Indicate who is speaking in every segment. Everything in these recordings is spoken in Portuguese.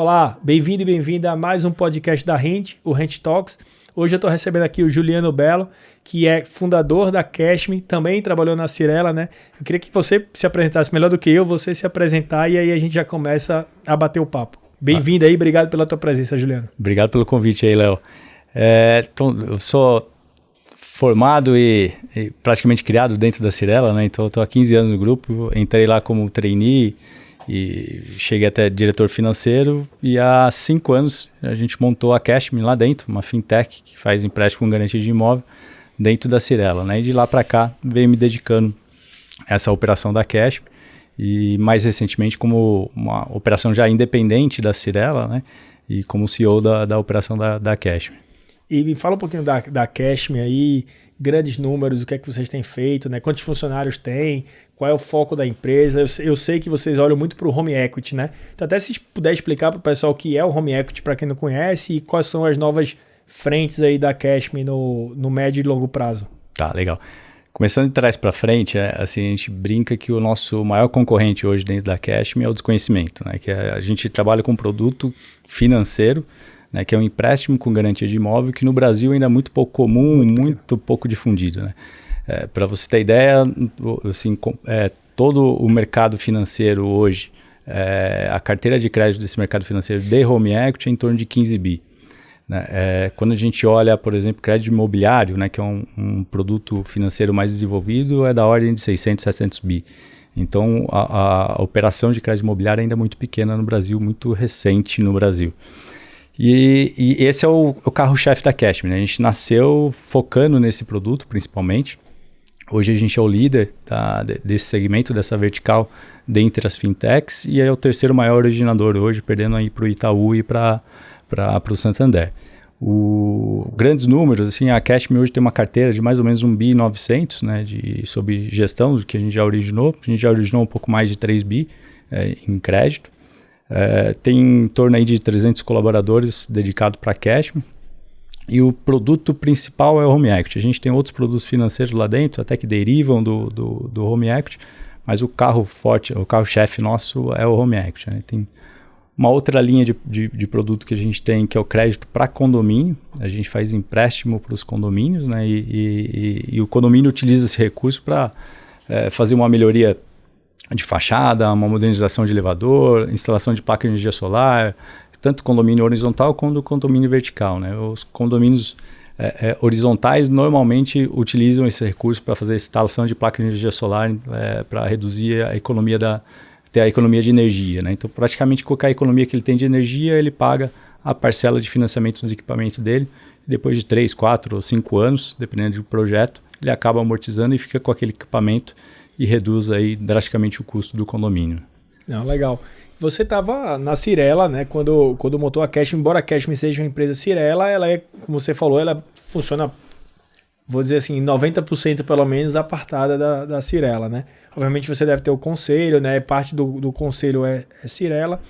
Speaker 1: Olá, bem-vindo e bem-vinda a mais um podcast da Rent, o Rent Talks. Hoje eu estou recebendo aqui o Juliano Bello, que é fundador da Cashme, também trabalhou na Cyrela, né? Eu queria que você se apresentasse melhor do que eu, você se apresentar e aí a gente já começa a bater o papo. Bem-vindo aí, obrigado pela tua presença, Juliano.
Speaker 2: Obrigado pelo convite aí, Léo. Então, eu sou formado e praticamente criado dentro da Cyrela, né? Então eu estou há 15 anos no grupo, entrei lá como trainee e cheguei até diretor financeiro e há 5 anos a gente montou a Cashme lá dentro, uma fintech que faz empréstimo com garantia de imóvel dentro da Cyrela, né? E de lá para cá venho me dedicando a essa operação da Cashme e mais recentemente como uma operação já independente da Cyrela, né? E como CEO da operação da Cashme.
Speaker 1: E me fala um pouquinho da Cashme aí, grandes números, o que é que vocês têm feito, né? Quantos funcionários tem, qual é o foco da empresa? Eu sei que vocês olham muito para o home equity, né? Então até se puder explicar para o pessoal o que é o home equity para quem não conhece e quais são as novas frentes aí da Cashme no médio e longo prazo.
Speaker 2: Tá, legal. Começando de trás para frente, assim, a gente brinca que o nosso maior concorrente hoje dentro da Cashme é o desconhecimento, né? Que a gente trabalha com um produto financeiro, né, que é um empréstimo com garantia de imóvel, que no Brasil ainda é muito pouco comum, muito pouco difundido. Né? Para você ter ideia, assim, todo o mercado financeiro hoje, a carteira de crédito desse mercado financeiro de home equity é em torno de 15 bi. Né? Quando a gente olha, por exemplo, crédito imobiliário, né, que é um produto financeiro mais desenvolvido, é da ordem de 600, 700 bi. Então, a operação de crédito imobiliário ainda é muito pequena no Brasil, muito recente no Brasil. E esse é o carro-chefe da Cashme, né? A gente nasceu focando nesse produto, principalmente. Hoje a gente é o líder desse segmento, dessa vertical, dentre as fintechs, e é o terceiro maior originador hoje, perdendo aí para o Itaú e para o Santander. Grandes números, assim, a Cashme hoje tem uma carteira de mais ou menos 1.900 bi, né, sob gestão, do que a gente já originou. A gente já originou um pouco mais de 3 bi em crédito. Tem em torno aí de 300 colaboradores dedicados para a Cashme e o produto principal é o home equity. A gente tem outros produtos financeiros lá dentro, até que derivam do home equity, mas o carro forte, o carro-chefe nosso é o home equity. Né? Tem uma outra linha de produto que a gente tem, que é o crédito para condomínio. A gente faz empréstimo para os condomínios, né? E o condomínio utiliza esse recurso para fazer uma melhoria de fachada, uma modernização de elevador, instalação de placa de energia solar, tanto condomínio horizontal quanto condomínio vertical. Né? Os condomínios horizontais normalmente utilizam esse recurso para fazer instalação de placa de energia solar para reduzir a economia ter a economia de energia. Né? Então, praticamente qualquer economia que ele tem de energia, ele paga a parcela de financiamento dos equipamentos dele. Depois de 3, 4 ou 5 anos, dependendo do projeto, ele acaba amortizando e fica com aquele equipamento e reduz aí drasticamente o custo do condomínio.
Speaker 1: Não, legal. Você estava na Cyrela, né, quando montou a Cashme, embora a Cashme seja uma empresa Cyrela, ela é, como você falou, ela funciona, vou dizer assim, 90% pelo menos apartada da Cyrela, né? Obviamente você deve ter o conselho, né, parte do conselho é Cyrela,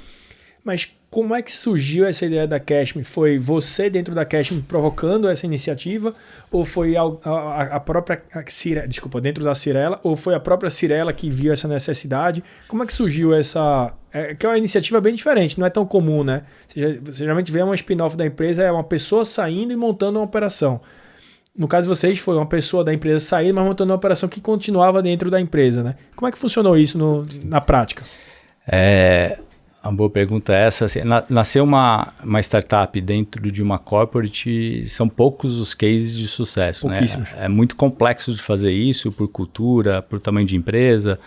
Speaker 1: mas como é que surgiu essa ideia da Cashme? Foi você dentro da Cashme provocando essa iniciativa? Ou foi a própria Cyrela, desculpa, dentro da Cyrela? Ou foi a própria Cyrela que viu essa necessidade? Como é que surgiu essa... que é uma iniciativa bem diferente, não é tão comum, né? Você geralmente vê uma spin-off da empresa, é uma pessoa saindo e montando uma operação. No caso de vocês, foi uma pessoa da empresa saindo, mas montando uma operação que continuava dentro da empresa, né? Como é que funcionou isso na prática?
Speaker 2: Uma boa pergunta essa. Assim, nascer uma startup dentro de uma corporate, são poucos os cases de sucesso.
Speaker 1: Pouquíssimos.
Speaker 2: Né? É muito complexo de fazer isso por cultura, por tamanho de empresa,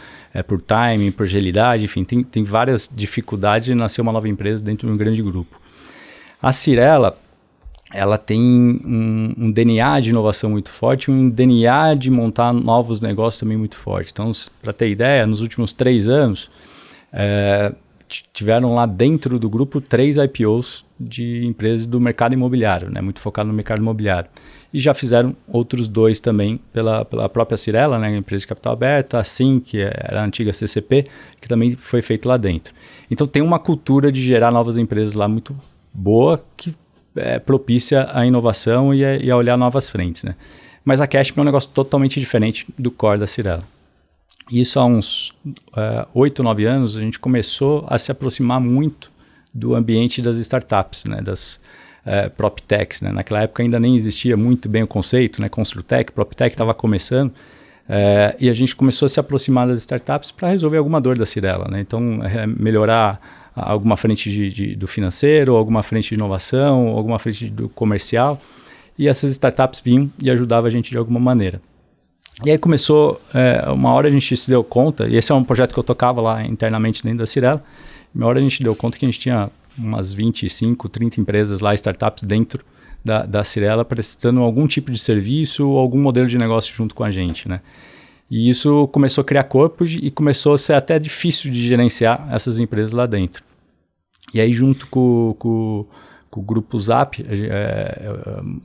Speaker 2: por timing, por agilidade, enfim, tem várias dificuldades de nascer uma nova empresa dentro de um grande grupo. A Cyrela, ela tem um DNA de inovação muito forte, um DNA de montar novos negócios também muito forte. Então, para ter ideia, nos últimos 3 anos, tiveram lá dentro do grupo 3 IPOs de empresas do mercado imobiliário, né? Muito focado no mercado imobiliário. E já fizeram outros 2 também pela própria Cyrela, né? Empresa de capital aberta, a Sim, que era a antiga CCP, que também foi feito lá dentro. Então tem uma cultura de gerar novas empresas lá muito boa, que propícia a inovação e a olhar novas frentes, né? Mas a Cashme é um negócio totalmente diferente do core da Cyrela. Isso há uns 8, 9 anos, a gente começou a se aproximar muito do ambiente das startups, né, das PropTechs. Né? Naquela época ainda nem existia muito bem o conceito, né? Construtech, PropTech estava começando, e a gente começou a se aproximar das startups para resolver alguma dor da Cyrela. Né? Então, melhorar alguma frente do financeiro, alguma frente de inovação, alguma frente do comercial, e essas startups vinham e ajudavam a gente de alguma maneira. E aí começou, uma hora a gente se deu conta, e esse é um projeto que eu tocava lá internamente dentro da Cyrela, uma hora a gente deu conta que a gente tinha umas 25, 30 empresas lá, startups dentro da Cyrela, prestando algum tipo de serviço ou algum modelo de negócio junto com a gente, né? E isso começou a criar corpo e começou a ser até difícil de gerenciar essas empresas lá dentro. E aí junto com o Grupo Zap,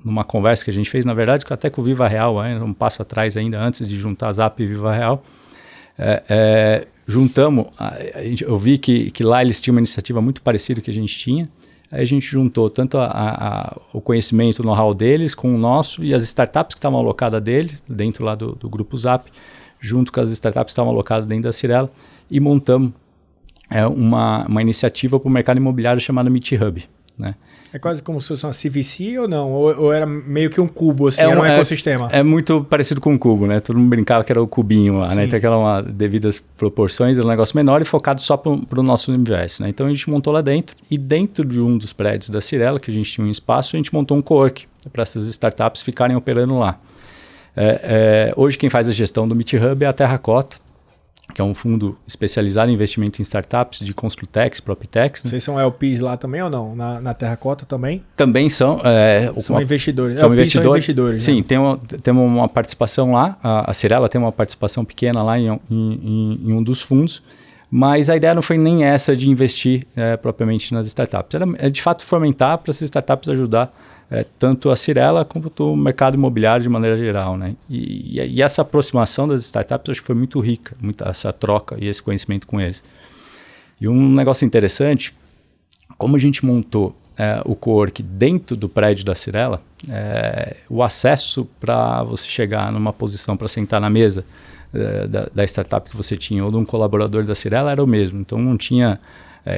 Speaker 2: numa conversa que a gente fez, na verdade, até com o Viva Real, um passo atrás ainda, antes de juntar Zap e Viva Real, juntamos, eu vi que lá eles tinham uma iniciativa muito parecida que a gente tinha, aí a gente juntou tanto o conhecimento, o know-how deles com o nosso e as startups que estavam alocadas dentro lá do Grupo Zap, junto com as startups que estavam alocadas dentro da Cyrela, e montamos uma iniciativa para o mercado imobiliário chamada Meet Hub, né?
Speaker 1: É quase como se fosse uma CVC ou não? Ou era meio que um cubo, assim, era um ecossistema?
Speaker 2: É muito parecido com um cubo, né? Todo mundo brincava que era o cubinho lá, né? Então, aquela devidas proporções, era um negócio menor e focado só para o nosso universo, né? Então, a gente montou lá dentro, e dentro de um dos prédios da Cyrela, que a gente tinha um espaço, a gente montou um co-work para essas startups ficarem operando lá. Hoje, quem faz a gestão do Meet Hub é a Terracota, que é um fundo especializado em investimento em startups de Construtechs, PropTechs. Né?
Speaker 1: Vocês são LPs lá também ou não? Na Terracota também?
Speaker 2: Também são.
Speaker 1: São investidores.
Speaker 2: São investidores.
Speaker 1: Sim,
Speaker 2: né? Temos uma participação lá. A Cyrela tem uma participação pequena lá em um dos fundos. Mas a ideia não foi nem essa de investir propriamente nas startups. Era de fato fomentar para essas startups ajudar tanto a Cyrela quanto o mercado imobiliário de maneira geral, né? E essa aproximação das startups acho que foi muito rica, essa troca e esse conhecimento com eles. E um negócio interessante, como a gente montou o co-work dentro do prédio da Cyrela, o acesso para você chegar numa posição para sentar na mesa da startup que você tinha ou de um colaborador da Cyrela era o mesmo. Então não tinha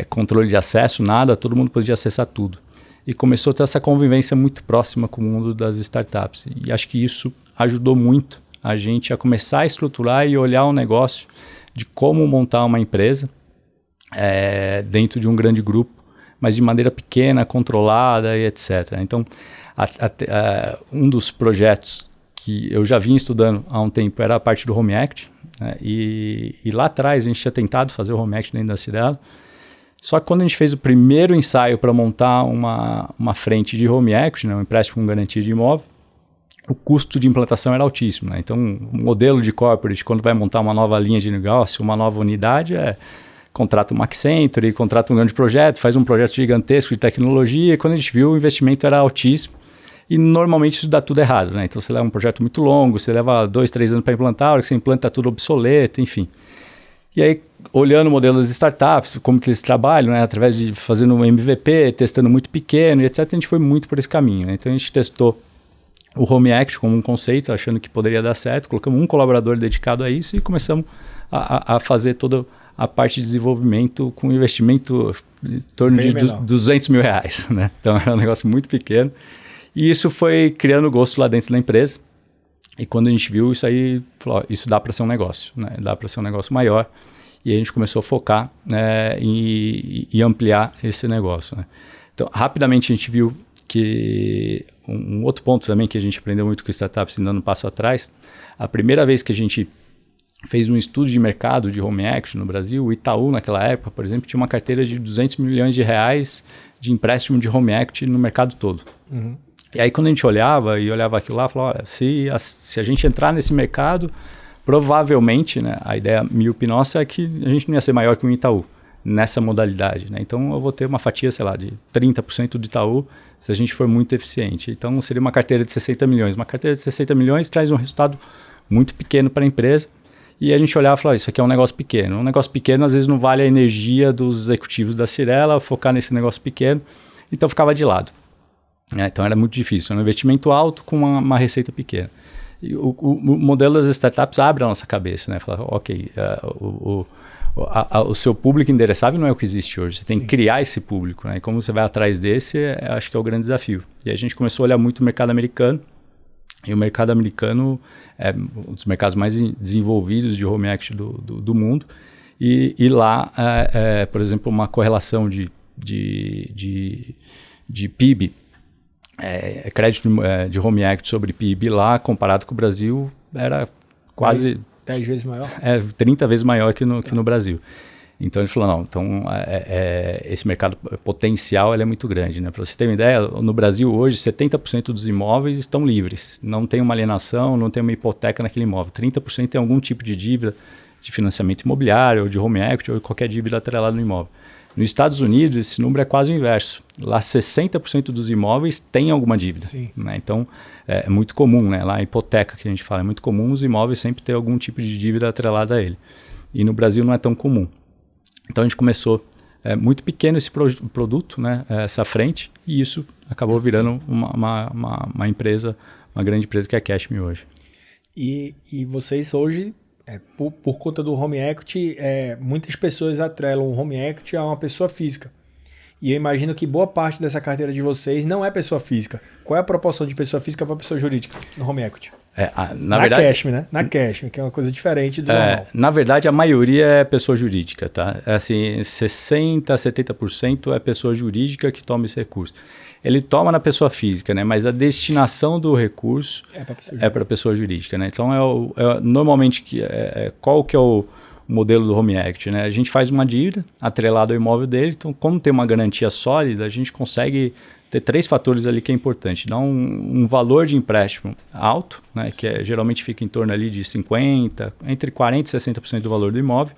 Speaker 2: controle de acesso, nada, todo mundo podia acessar tudo. E começou a ter essa convivência muito próxima com o mundo das startups. E acho que isso ajudou muito a gente a começar a estruturar e olhar o negócio de como montar uma empresa dentro de um grande grupo, mas de maneira pequena, controlada e etc. Então, um dos projetos que eu já vinha estudando há um tempo era a parte do Home Act, né? E lá atrás a gente tinha tentado fazer o Home Act dentro da Cyrela. Só que quando a gente fez o primeiro ensaio para montar uma frente de Home Equity, né, um empréstimo com garantia de imóvel, o custo de implantação era altíssimo. Né? Então, o modelo de corporate, quando vai montar uma nova linha de negócio, uma nova unidade, contrata uma Accenture, contrata um grande projeto, faz um projeto gigantesco de tecnologia, e quando a gente viu, o investimento era altíssimo. E normalmente isso dá tudo errado. Né? Então, você leva um projeto muito longo, você leva 2, 3 anos para implantar, a hora que você implanta, tá tudo obsoleto, enfim. E aí, olhando o modelo das startups, como que eles trabalham, né, através de fazendo um MVP, testando muito pequeno e etc., a gente foi muito por esse caminho. Né? Então, a gente testou o Home Act como um conceito, achando que poderia dar certo, colocamos um colaborador dedicado a isso e começamos a fazer toda a parte de desenvolvimento com investimento em torno de R$200 mil. Né? Então, era um negócio muito pequeno. E isso foi criando gosto lá dentro da empresa. E quando a gente viu isso aí, falou, isso dá para ser um negócio, né? Dá para ser um negócio maior. E a gente começou a focar, né, e ampliar esse negócio. Né? Então, rapidamente a gente viu que um outro ponto também que a gente aprendeu muito com startups, dando um passo atrás, a primeira vez que a gente fez um estudo de mercado de Home Equity no Brasil, o Itaú naquela época, por exemplo, tinha uma carteira de R$200 milhões de empréstimo de Home Equity no mercado todo. Uhum. E aí quando a gente olhava aquilo lá, falava, olha, se a gente entrar nesse mercado, provavelmente, né, a ideia míope nossa é que a gente não ia ser maior que um Itaú nessa modalidade. Né? Então eu vou ter uma fatia, sei lá, de 30% do Itaú se a gente for muito eficiente. Então seria uma carteira de 60 milhões. Uma carteira de 60 milhões traz um resultado muito pequeno para a empresa. E a gente olhava e falava, isso aqui é um negócio pequeno. Um negócio pequeno às vezes não vale a energia dos executivos da Cyrela focar nesse negócio pequeno. Então ficava de lado. Então era muito difícil, era um investimento alto com uma receita pequena. E o modelo das startups abre a nossa cabeça, né? Fala, ok, o seu público endereçável não é o que existe hoje. Você tem que criar esse público, né? E como você vai atrás desse, acho que é o grande desafio. E a gente começou a olhar muito o mercado americano. E o mercado americano é um dos mercados mais desenvolvidos de home equity do mundo. E lá, por exemplo, uma correlação de PIB, crédito de home equity sobre PIB lá, comparado com o Brasil, era quase
Speaker 1: 10 vezes maior?
Speaker 2: 30 vezes maior que no Brasil. Então ele falou, não, então esse mercado potencial ele é muito grande, né? Para você ter uma ideia, no Brasil hoje 70% dos imóveis estão livres, não tem uma alienação, não tem uma hipoteca naquele imóvel, 30% tem algum tipo de dívida de financiamento imobiliário, ou de home equity, ou qualquer dívida atrelada no imóvel. Nos Estados Unidos esse número é quase o inverso, lá 60% dos imóveis têm alguma dívida, né? Então é muito comum, né? Lá a hipoteca que a gente fala, é muito comum os imóveis sempre ter algum tipo de dívida atrelada a ele, e no Brasil não é tão comum. Então a gente começou muito pequeno esse produto, né, essa frente, e isso acabou virando uma empresa, uma grande empresa que é a Cashme hoje.
Speaker 1: E vocês hoje, por conta do home equity, muitas pessoas atrelam o home equity a uma pessoa física. E eu imagino que boa parte dessa carteira de vocês não é pessoa física. Qual é a proporção de pessoa física para pessoa jurídica no home equity?
Speaker 2: Na verdade,
Speaker 1: Cashme, né? Na Cashme, que é uma coisa diferente do normal.
Speaker 2: Na verdade, a maioria é pessoa jurídica, tá? Assim, 60%, 70% é pessoa jurídica que toma esse recurso. Ele toma na pessoa física, né? Mas a destinação do recurso é para pessoa jurídica, né? Então, normalmente, qual que é o modelo do home equity, né? A gente faz uma dívida atrelada ao imóvel dele, então como tem uma garantia sólida, a gente consegue ter 3 fatores ali que é importante. Dá um valor de empréstimo alto, né? Que geralmente fica em torno ali de 50%, entre 40% e 60% do valor do imóvel.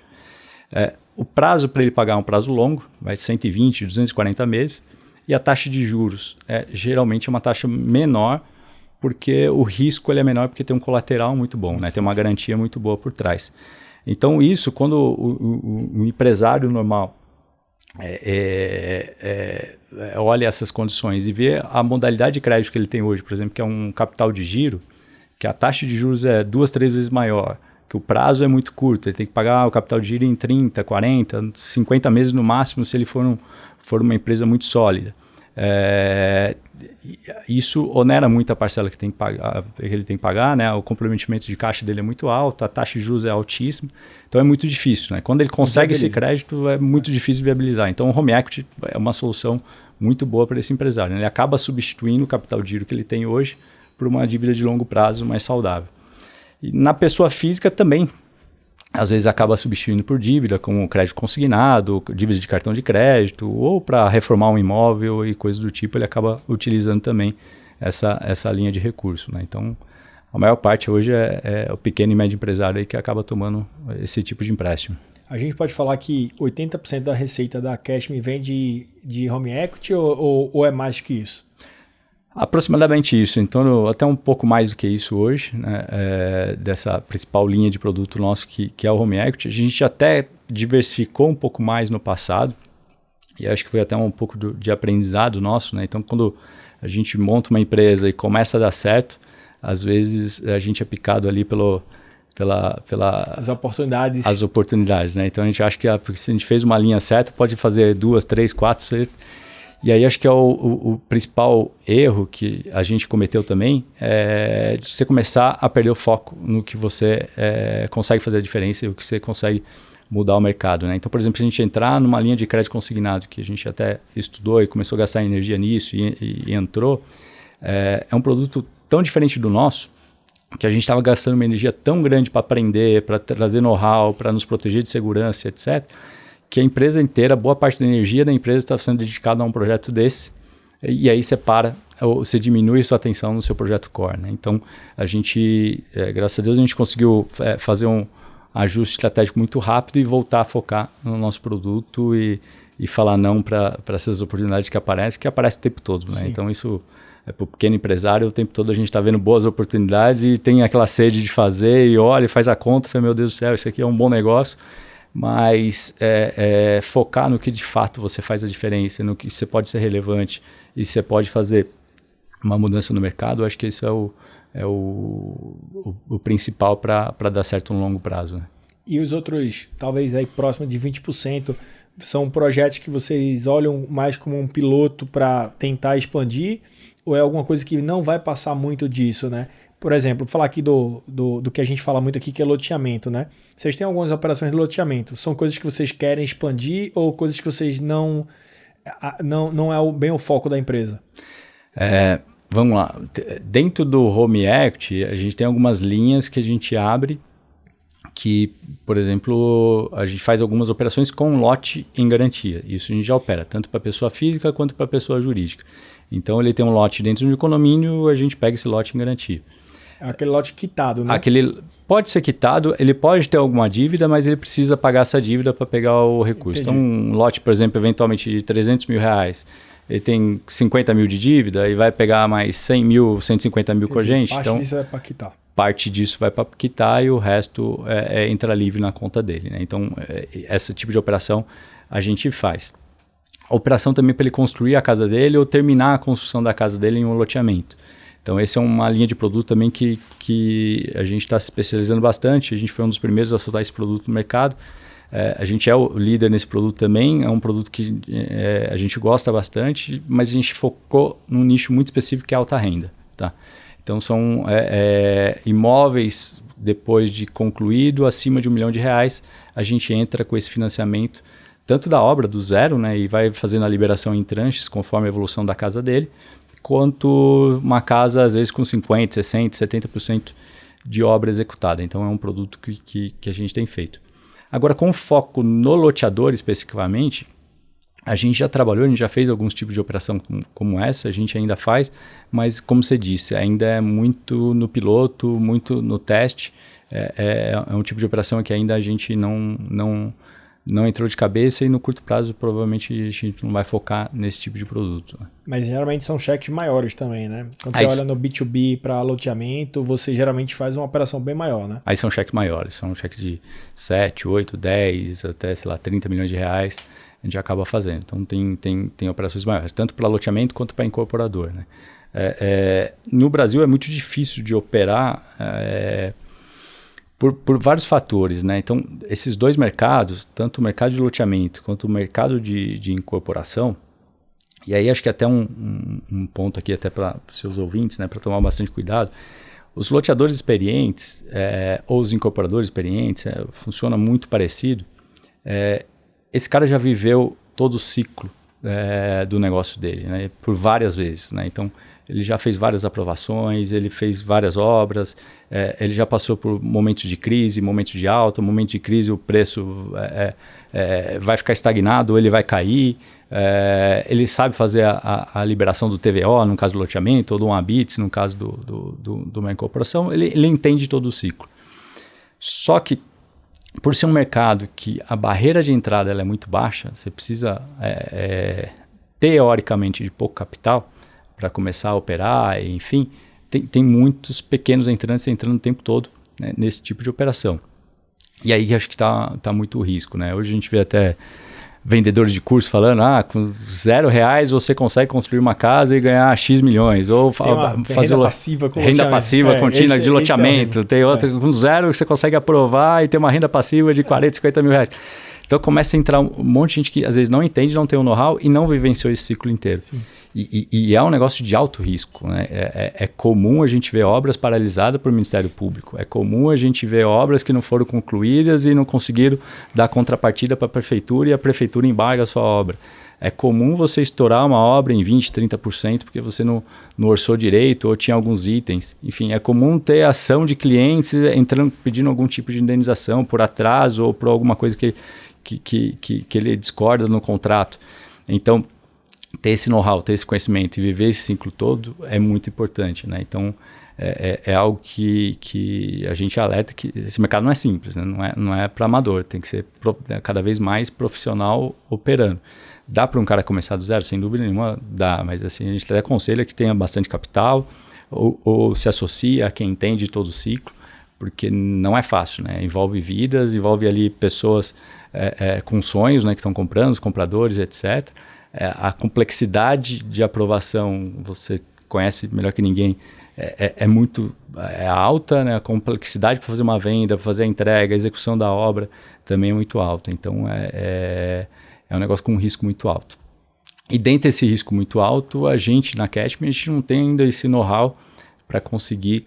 Speaker 2: O prazo para ele pagar é um prazo longo, vai de 120, 240 meses, e a taxa de juros geralmente é uma taxa menor, porque o risco ele é menor porque tem um colateral muito bom, né? Tem uma garantia muito boa por trás. Então isso, quando o empresário normal olha essas condições e vê a modalidade de crédito que ele tem hoje, por exemplo, que é um capital de giro, que a taxa de juros é 2, 3 vezes maior, que o prazo é muito curto, ele tem que pagar o capital de giro em 30, 40, 50 meses no máximo se ele for uma empresa muito sólida. Isso onera muito a parcela que ele tem que pagar, né? O comprometimento de caixa dele é muito alto, a taxa de juros é altíssima, então é muito difícil, né? Quando ele consegue esse crédito, é muito difícil viabilizar. Então o home equity é uma solução muito boa para esse empresário, né? Ele acaba substituindo o capital de giro que ele tem hoje por uma dívida de longo prazo mais saudável. E na pessoa física também, às vezes acaba substituindo por dívida, como crédito consignado, dívida de cartão de crédito, ou para reformar um imóvel e coisas do tipo, ele acaba utilizando também essa linha de recurso, né? Então, a maior parte hoje é o pequeno e médio empresário aí que acaba tomando esse tipo de empréstimo.
Speaker 1: A gente pode falar que 80% da receita da Cashme vem de home equity ou é mais que isso?
Speaker 2: Aproximadamente isso, então até um pouco mais do que isso hoje, né, dessa principal linha de produto nosso que é o home equity. A gente até diversificou um pouco mais no passado e acho que foi até um pouco de aprendizado nosso, né? Então quando a gente monta uma empresa e começa a dar certo, às vezes a gente é picado ali
Speaker 1: as oportunidades.
Speaker 2: As oportunidades, né? Então a gente acha que se a gente fez uma linha certa, pode fazer 2, 3, 4, e aí acho que é o principal erro que a gente cometeu também é de você começar a perder o foco no que você consegue fazer a diferença e o que você consegue mudar o mercado, né? Então, por exemplo, se a gente entrar numa linha de crédito consignado, que a gente até estudou e começou a gastar energia nisso e entrou, é um produto tão diferente do nosso, que a gente estava gastando uma energia tão grande para aprender, para trazer know-how, para nos proteger de segurança, etc., que a empresa inteira, boa parte da energia da empresa está sendo dedicada a um projeto desse, e aí você diminui sua atenção no seu projeto core, né? Então, a gente, graças a Deus, a gente conseguiu fazer um ajuste estratégico muito rápido e voltar a focar no nosso produto e falar não para essas oportunidades que aparecem o tempo todo, né? Então, isso para o pequeno empresário, o tempo todo a gente está vendo boas oportunidades e tem aquela sede de fazer e olha, faz a conta, fala, meu Deus do céu, isso aqui é um bom negócio. Mas focar no que de fato você faz a diferença, no que você pode ser relevante e você pode fazer uma mudança no mercado, eu acho que isso é o principal para dar certo no longo prazo, né?
Speaker 1: E os outros, talvez aí próximo de 20%, são projetos que vocês olham mais como um piloto para tentar expandir, ou é alguma coisa que não vai passar muito disso, né? Por exemplo, vou falar aqui do que a gente fala muito aqui, que é loteamento, né? Vocês têm algumas operações de loteamento. São coisas que vocês querem expandir ou coisas que vocês não é bem o foco da empresa?
Speaker 2: Vamos lá. Dentro do Home Equity, a gente tem algumas linhas que a gente abre que, por exemplo, a gente faz algumas operações com lote em garantia. Isso a gente já opera, tanto para pessoa física quanto para pessoa jurídica. Então, ele tem um lote dentro de um condomínio, a gente pega esse lote em garantia.
Speaker 1: É aquele lote quitado, né?
Speaker 2: Aquele pode ser quitado, ele pode ter alguma dívida, mas ele precisa pagar essa dívida para pegar o recurso. Entendi. Então, um lote, por exemplo, eventualmente de 300 mil reais, ele tem 50 mil de dívida e vai pegar mais 100 mil, 150 mil com a gente.
Speaker 1: Parte disso é para quitar.
Speaker 2: Parte disso vai para quitar e o resto entra livre na conta dele, né? Então, esse tipo de operação a gente faz. A operação também para ele construir a casa dele ou terminar a construção da casa dele em um loteamento. Então, essa é uma linha de produto também que a gente está se especializando bastante. A gente foi um dos primeiros a soltar esse produto no mercado. A gente é o líder nesse produto também. É um produto que a gente gosta bastante, mas a gente focou num nicho muito específico que é alta renda, tá? Então, são imóveis, depois de concluído, acima de R$1 milhão, a gente entra com esse financiamento, tanto da obra, do zero, né, e vai fazendo a liberação em tranches, conforme a evolução da casa dele, quanto uma casa, às vezes, com 50%, 60%, 70% de obra executada. Então, é um produto que a gente tem feito. Agora, com foco no loteador, especificamente, a gente já trabalhou, a gente já fez alguns tipos de operação como essa, a gente ainda faz, mas como você disse, ainda é muito no piloto, muito no teste, é um tipo de operação que ainda a gente não entrou de cabeça e no curto prazo provavelmente a gente não vai focar nesse tipo de produto.
Speaker 1: Mas geralmente são cheques maiores também, né? Quando você olha no B2B para loteamento, você geralmente faz uma operação bem maior, né?
Speaker 2: Aí são cheques maiores, são cheques de 7, 8, 10, até, sei lá, 30 milhões de reais. A gente acaba fazendo. Então, tem operações maiores, tanto para loteamento quanto para incorporador, né? No Brasil é muito difícil de operar por vários fatores, né? Então, esses dois mercados, tanto o mercado de loteamento quanto o mercado de incorporação, e aí acho que até um ponto aqui até para os seus ouvintes, né, para tomar bastante cuidado, os loteadores experientes ou os incorporadores experientes, funciona muito parecido. Esse cara já viveu todo o ciclo do negócio dele, né, por várias vezes, né? Então, ele já fez várias aprovações, ele fez várias obras, ele já passou por momentos de crise, momentos de alta, momento de crise o preço vai ficar estagnado ou ele vai cair, ele sabe fazer a liberação do TVO, no caso do loteamento, ou do Habits, no caso de uma incorporação, ele entende todo o ciclo. Só que, por ser um mercado que a barreira de entrada ela é muito baixa, você precisa, teoricamente, de pouco capital para começar a operar, enfim, tem muitos pequenos entrantes entrando o tempo todo, né, nesse tipo de operação. E aí acho que tá muito risco, né? Hoje a gente vê até vendedores de curso falando, com R$0 você consegue construir uma casa e ganhar X milhões. Ou fazer renda passiva contínua de loteamento. Tem outra com zero que você consegue aprovar e ter uma renda passiva de 40, 50 mil reais. Então começa a entrar um monte de gente que às vezes não entende, não tem o know-how e não vivenciou esse ciclo inteiro. E é um negócio de alto risco, né? É comum a gente ver obras paralisadas por Ministério Público. É comum a gente ver obras que não foram concluídas e não conseguiram dar contrapartida para a prefeitura e a prefeitura embarga a sua obra. É comum você estourar uma obra em 20%, 30% porque você não orçou direito ou tinha alguns itens. Enfim, é comum ter ação de clientes entrando pedindo algum tipo de indenização por atraso ou por alguma coisa que ele discorda no contrato. Então, ter esse know-how, ter esse conhecimento e viver esse ciclo todo é muito importante, né? Então, é algo que a gente alerta que esse mercado não é simples, né? Não é para amador, tem que ser cada vez mais profissional operando. Dá para um cara começar do zero? Sem dúvida nenhuma, dá, mas assim, a gente até aconselha que tenha bastante capital ou se associe a quem entende todo o ciclo, porque não é fácil, né? Envolve vidas, envolve ali pessoas com sonhos, né, que estão comprando, os compradores, etc. A complexidade de aprovação, você conhece melhor que ninguém, é alta, né? A complexidade para fazer uma venda, para fazer a entrega, a execução da obra também é muito alta. Então, é um negócio com um risco muito alto. E dentro desse risco muito alto, a gente na Cashme, a gente não tem ainda esse know-how para conseguir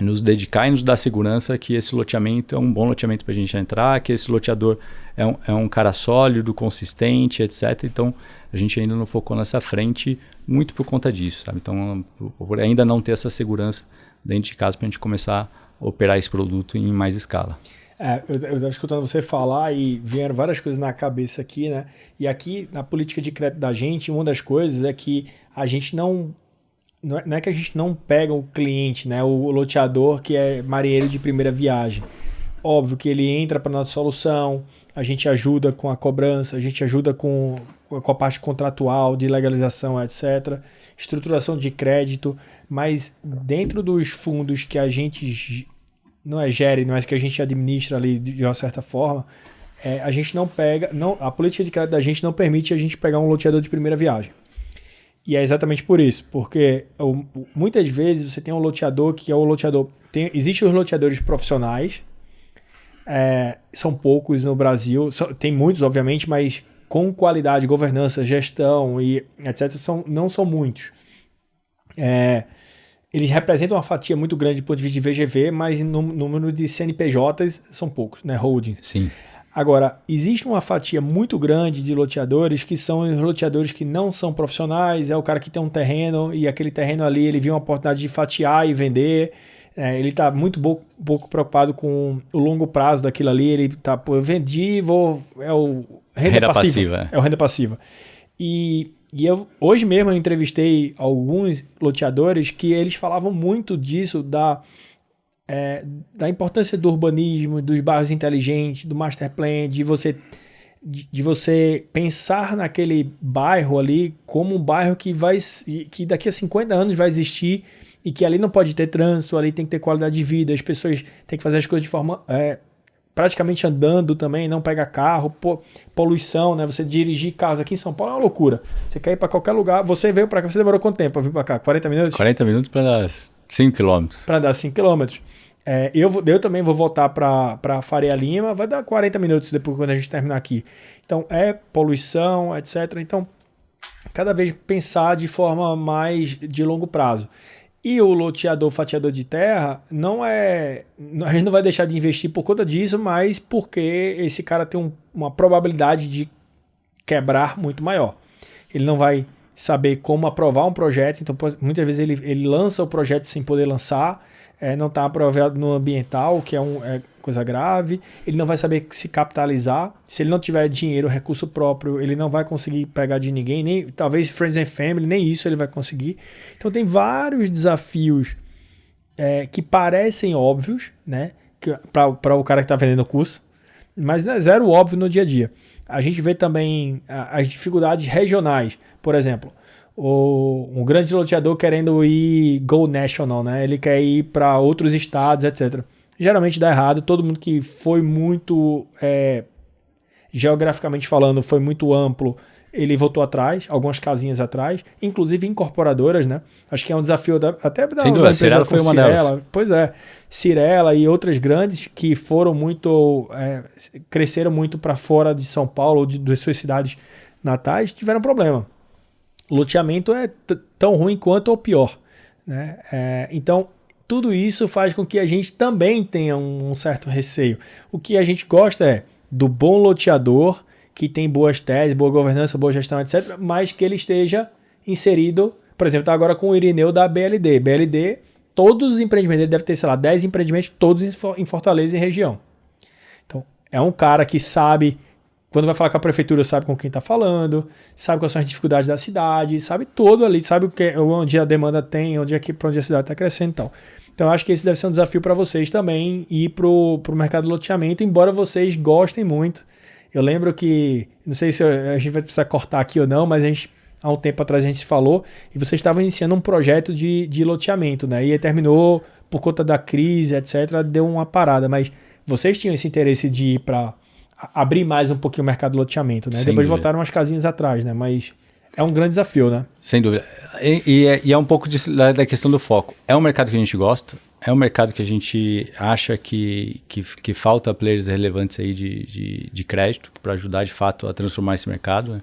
Speaker 2: nos dedicar e nos dar segurança que esse loteamento é um bom loteamento para a gente entrar, que esse loteador é um cara sólido, consistente, etc. Então, a gente ainda não focou nessa frente muito por conta disso, sabe? Então, por ainda não ter essa segurança dentro de casa para a gente começar a operar esse produto em mais escala.
Speaker 1: Eu estava escutando você falar e vieram várias coisas na cabeça aqui, né? E aqui, na política de crédito da gente, uma das coisas é que a gente não é que a gente não pega o cliente, né? O loteador que é marinheiro de primeira viagem. Óbvio que ele entra para nossa solução, a gente ajuda com a cobrança, a gente ajuda com a parte contratual, de legalização, etc. Estruturação de crédito, mas dentro dos fundos que a gente não é gere, mas que a gente administra ali de uma certa forma, a gente não pega, a política de crédito da gente não permite a gente pegar um loteador de primeira viagem. E é exatamente por isso, porque muitas vezes você tem um loteador que é o loteador... Existem os loteadores profissionais, são poucos no Brasil, tem muitos obviamente, mas com qualidade, governança, gestão e etc. não são muitos. Eles representam uma fatia muito grande do ponto de vista de VGV, mas no número de CNPJs são poucos, né? Holdings.
Speaker 2: Sim.
Speaker 1: Agora, existe uma fatia muito grande de loteadores que são os loteadores que não são profissionais, é o cara que tem um terreno e aquele terreno ali ele viu uma oportunidade de fatiar e vender, ele está muito pouco preocupado com o longo prazo daquilo ali, ele está, eu vendi, é o renda passiva. É o renda passiva. E hoje mesmo eu entrevistei alguns loteadores que eles falavam muito disso, da importância do urbanismo, dos bairros inteligentes, do master plan, de você pensar naquele bairro ali como um bairro que daqui a 50 anos vai existir e que ali não pode ter trânsito, ali tem que ter qualidade de vida, as pessoas têm que fazer as coisas de forma praticamente andando também, não pega carro, poluição, né? Você dirigir carros aqui em São Paulo é uma loucura. Você quer ir para qualquer lugar, você veio para cá, você demorou quanto tempo para vir para cá? 40 minutos?
Speaker 2: 40 minutos para dar 5 quilômetros.
Speaker 1: Para dar 5 quilômetros. Eu também vou voltar para Faria Lima, vai dar 40 minutos depois quando a gente terminar aqui. Então, poluição, etc. Então, cada vez pensar de forma mais de longo prazo. E o loteador, fatiador de terra, a gente não vai deixar de investir por conta disso, mas porque esse cara tem uma probabilidade de quebrar muito maior. Ele não vai saber como aprovar um projeto, então muitas vezes ele lança o projeto sem poder lançar, não está aprovado no ambiental, que é coisa grave, ele não vai saber se capitalizar, se ele não tiver dinheiro, recurso próprio, ele não vai conseguir pegar de ninguém, nem talvez Friends and Family, nem isso ele vai conseguir. Então tem vários desafios que parecem óbvios, né, para o cara que está vendendo o curso, mas é zero óbvio no dia a dia. A gente vê também as dificuldades regionais, por exemplo, um grande loteador querendo ir go national, né? Ele quer ir para outros estados, etc. Geralmente dá errado. Todo mundo que foi muito, geograficamente falando, foi muito amplo, ele voltou atrás, algumas casinhas atrás, inclusive incorporadoras, né? Acho que é um desafio até da
Speaker 2: empresa Cirela foi uma delas.
Speaker 1: Pois é, Cirela e outras grandes que foram muito, cresceram muito para fora de São Paulo ou de suas cidades natais, tiveram problema. O loteamento é tão ruim quanto ou pior, né? Então, tudo isso faz com que a gente também tenha um certo receio. O que a gente gosta do bom loteador, que tem boas teses, boa governança, boa gestão, etc., mas que ele esteja inserido, por exemplo, está agora com o Irineu da BLD. BLD, todos os empreendimentos, ele deve ter, 10 empreendimentos, todos em Fortaleza e região. Então, é um cara que sabe... Quando vai falar com a prefeitura, sabe com quem está falando, sabe quais são as dificuldades da cidade, sabe tudo ali, sabe onde a demanda tem, para onde a cidade está crescendo e tal. Então, eu acho que esse deve ser um desafio para vocês também, ir para o mercado de loteamento, embora vocês gostem muito. Eu lembro que, não sei se a gente vai precisar cortar aqui ou não, mas há um tempo atrás a gente se falou, e vocês estavam iniciando um projeto de loteamento, né? E aí terminou, por conta da crise, etc., deu uma parada, mas vocês tinham esse interesse de ir para... abrir mais um pouquinho o mercado de loteamento, né? Depois voltaram umas casinhas atrás, né? Mas É um grande desafio, né?
Speaker 2: Sem dúvida. E é um pouco da questão do foco. É um mercado que a gente gosta, é um mercado que a gente acha que falta players relevantes aí de crédito para ajudar de fato a transformar esse mercado, né?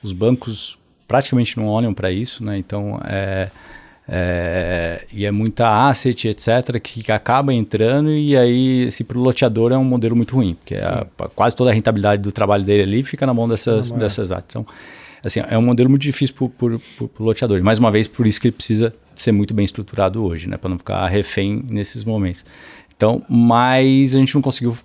Speaker 2: Os bancos praticamente não olham para isso, né? Então e é muita asset, etc., que acaba entrando, e aí para o loteador é um modelo muito ruim, porque quase toda a rentabilidade do trabalho dele ali fica na mão dessas assets. Então, assim, é um modelo muito difícil para o loteador. Mais uma vez, por isso que ele precisa ser muito bem estruturado hoje, né? Para não ficar refém nesses momentos. Então, mas a gente não conseguiu,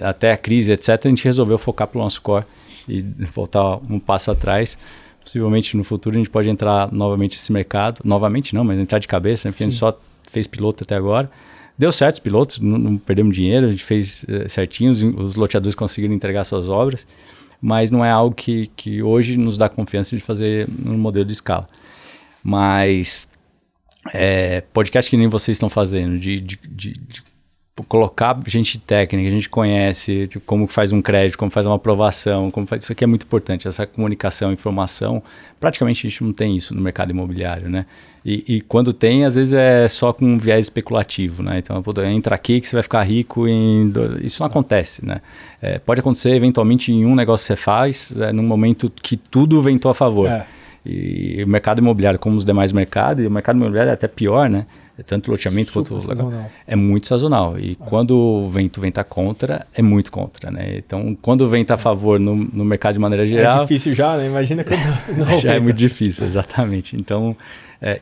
Speaker 2: até a crise, etc., a gente resolveu focar para o nosso core e voltar um passo atrás. Possivelmente no futuro a gente pode entrar novamente nesse mercado. Novamente não, mas entrar de cabeça, né? Porque a gente só fez piloto até agora. Deu certo os pilotos, não perdemos dinheiro, a gente fez certinho, os loteadores conseguiram entregar suas obras, mas não é algo que hoje nos dá confiança de fazer no modelo de escala. Mas podcast que nem vocês estão fazendo, de colocar gente técnica, a gente conhece como faz um crédito, como faz uma aprovação, isso aqui é muito importante, essa comunicação, informação, praticamente a gente não tem isso no mercado imobiliário, né? E quando tem, às vezes é só com um viés especulativo, né? Então, entra aqui que você vai ficar rico, isso não acontece, né? Pode acontecer eventualmente em um negócio que você faz, num momento que tudo ventou a favor. E o mercado imobiliário, como os demais mercados, e o mercado imobiliário é até pior, né? Tanto loteamento quanto
Speaker 1: sazonal.
Speaker 2: É muito sazonal. E quando o vento venta contra, é muito contra, né? Então, quando o vento a favor no mercado de maneira geral...
Speaker 1: É difícil já, né? Imagina quando não
Speaker 2: já é muito difícil, exatamente. Então,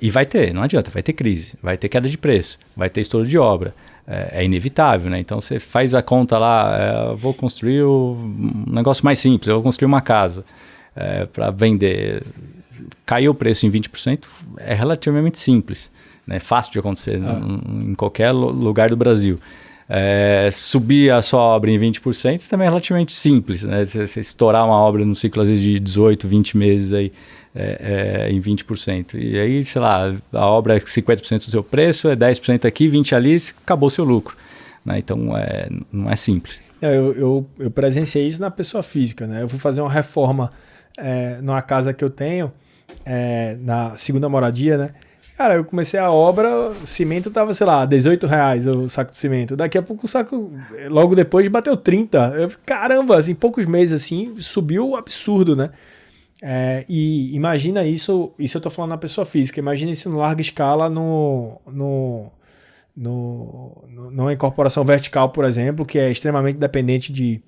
Speaker 2: e vai ter, não adianta, vai ter crise, vai ter queda de preço, vai ter estouro de obra. É inevitável, né? Então, você faz a conta lá, eu vou construir um negócio mais simples, eu vou construir uma casa para vender. Caiu o preço em 20%, é relativamente simples. É fácil de acontecer em qualquer lugar do Brasil. Subir a sua obra em 20% também é relativamente simples, né? Você estourar uma obra num ciclo às vezes de 18, 20 meses aí, em 20%. E aí, sei lá, a obra é 50% do seu preço, 10% aqui, 20% ali, acabou o seu lucro, né? Então, não é simples.
Speaker 1: Eu presenciei isso na pessoa física, né? Eu fui fazer uma reforma numa casa que eu tenho, na segunda moradia, né? Cara, eu comecei a obra, o cimento tava, sei lá, R$18 o saco de cimento. Daqui a pouco o saco, logo depois, bateu 30. Caramba, assim, em poucos meses, assim, subiu absurdo, né? E imagina isso eu tô falando na pessoa física, imagina isso em larga escala numa incorporação vertical, por exemplo, que é extremamente dependente de...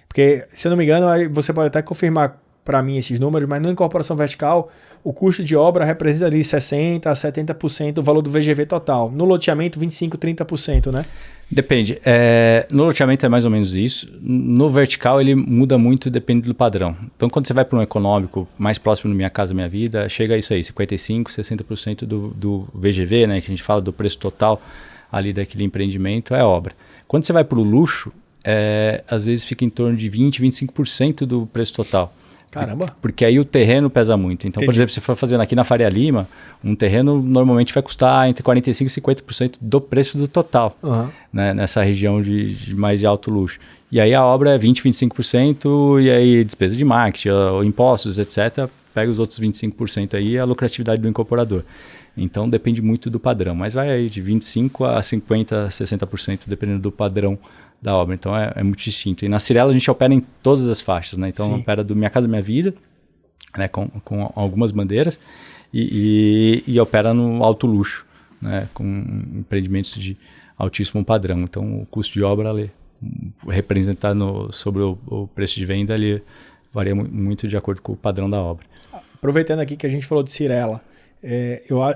Speaker 1: Porque, se eu não me engano, aí você pode até confirmar para mim esses números, mas na incorporação vertical, o custo de obra representa ali 60% a 70% do valor do VGV total. No loteamento, 25%, 30%, né?
Speaker 2: Depende. No loteamento é mais ou menos isso. No vertical, ele muda muito, depende do padrão. Então, quando você vai para um econômico mais próximo do Minha Casa Minha Vida, chega a isso aí, 55%, 60% do VGV, né, que a gente fala do preço total ali daquele empreendimento, é obra. Quando você vai para o luxo, às vezes fica em torno de 20%, 25% do preço total.
Speaker 1: Caramba!
Speaker 2: Porque aí o terreno pesa muito. Então, por exemplo, se for fazendo aqui na Faria Lima, um terreno normalmente vai custar entre 45% e 50% do preço do total, né, nessa região de mais de alto luxo. E aí a obra é 20%, 25%, e aí despesa de marketing, impostos, etc. Pega os outros 25% aí, a lucratividade do incorporador. Então, depende muito do padrão. Mas vai aí de 25% a 50%, 60%, dependendo do padrão da obra. Então, é muito distinto. E na Cyrela a gente opera em todas as faixas, né? Então, opera do Minha Casa Minha Vida, né? com algumas bandeiras, e opera no alto luxo, né? Com empreendimentos de altíssimo padrão. Então, o custo de obra ali, representado sobre o preço de venda, ele varia muito de acordo com o padrão da obra.
Speaker 1: Aproveitando aqui que a gente falou de Cyrela,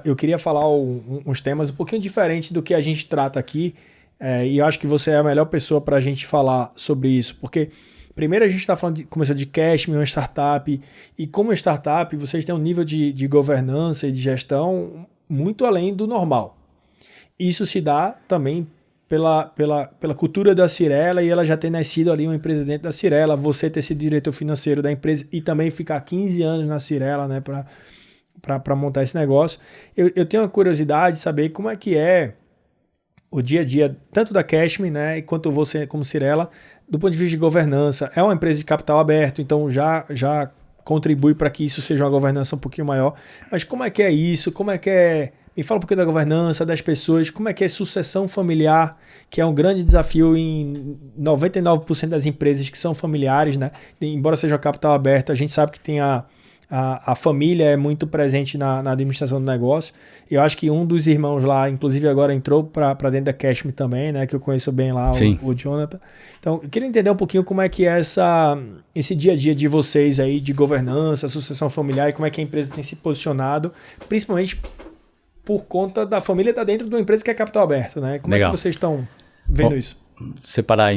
Speaker 1: eu queria falar uns temas um pouquinho diferentes do que a gente trata aqui, e eu acho que você é a melhor pessoa para a gente falar sobre isso, porque primeiro a gente está falando começando de Cashme, uma startup, e como startup vocês têm um nível de governança e de gestão muito além do normal. Isso se dá também pela cultura da Cyrela, e ela já ter nascido ali uma empresa dentro da Cyrela, você ter sido diretor financeiro da empresa e também ficar 15 anos na Cyrela, né, para montar esse negócio. Eu tenho uma curiosidade de saber como é que é o dia a dia, tanto da Cashme, né, quanto você como Cyrela, do ponto de vista de governança. É uma empresa de capital aberto, então já contribui para que isso seja uma governança um pouquinho maior. Mas como é que é isso? Como é que é... Me fala um pouquinho da governança, das pessoas, como é que é sucessão familiar, que é um grande desafio em 99% das empresas que são familiares, né? Embora seja capital aberto, a gente sabe que tem a família é muito presente na administração do negócio. Eu acho que um dos irmãos lá, inclusive agora entrou para dentro da Cashme também, né? Que eu conheço bem lá, o Jonathan. Então, eu queria entender um pouquinho como é que é esse dia a dia de vocês aí, de governança, sucessão familiar, e como é que a empresa tem se posicionado, principalmente por conta da família estar dentro de uma empresa que é capital aberto, né? Como
Speaker 2: Legal.
Speaker 1: é que vocês estão vendo isso?
Speaker 2: Separar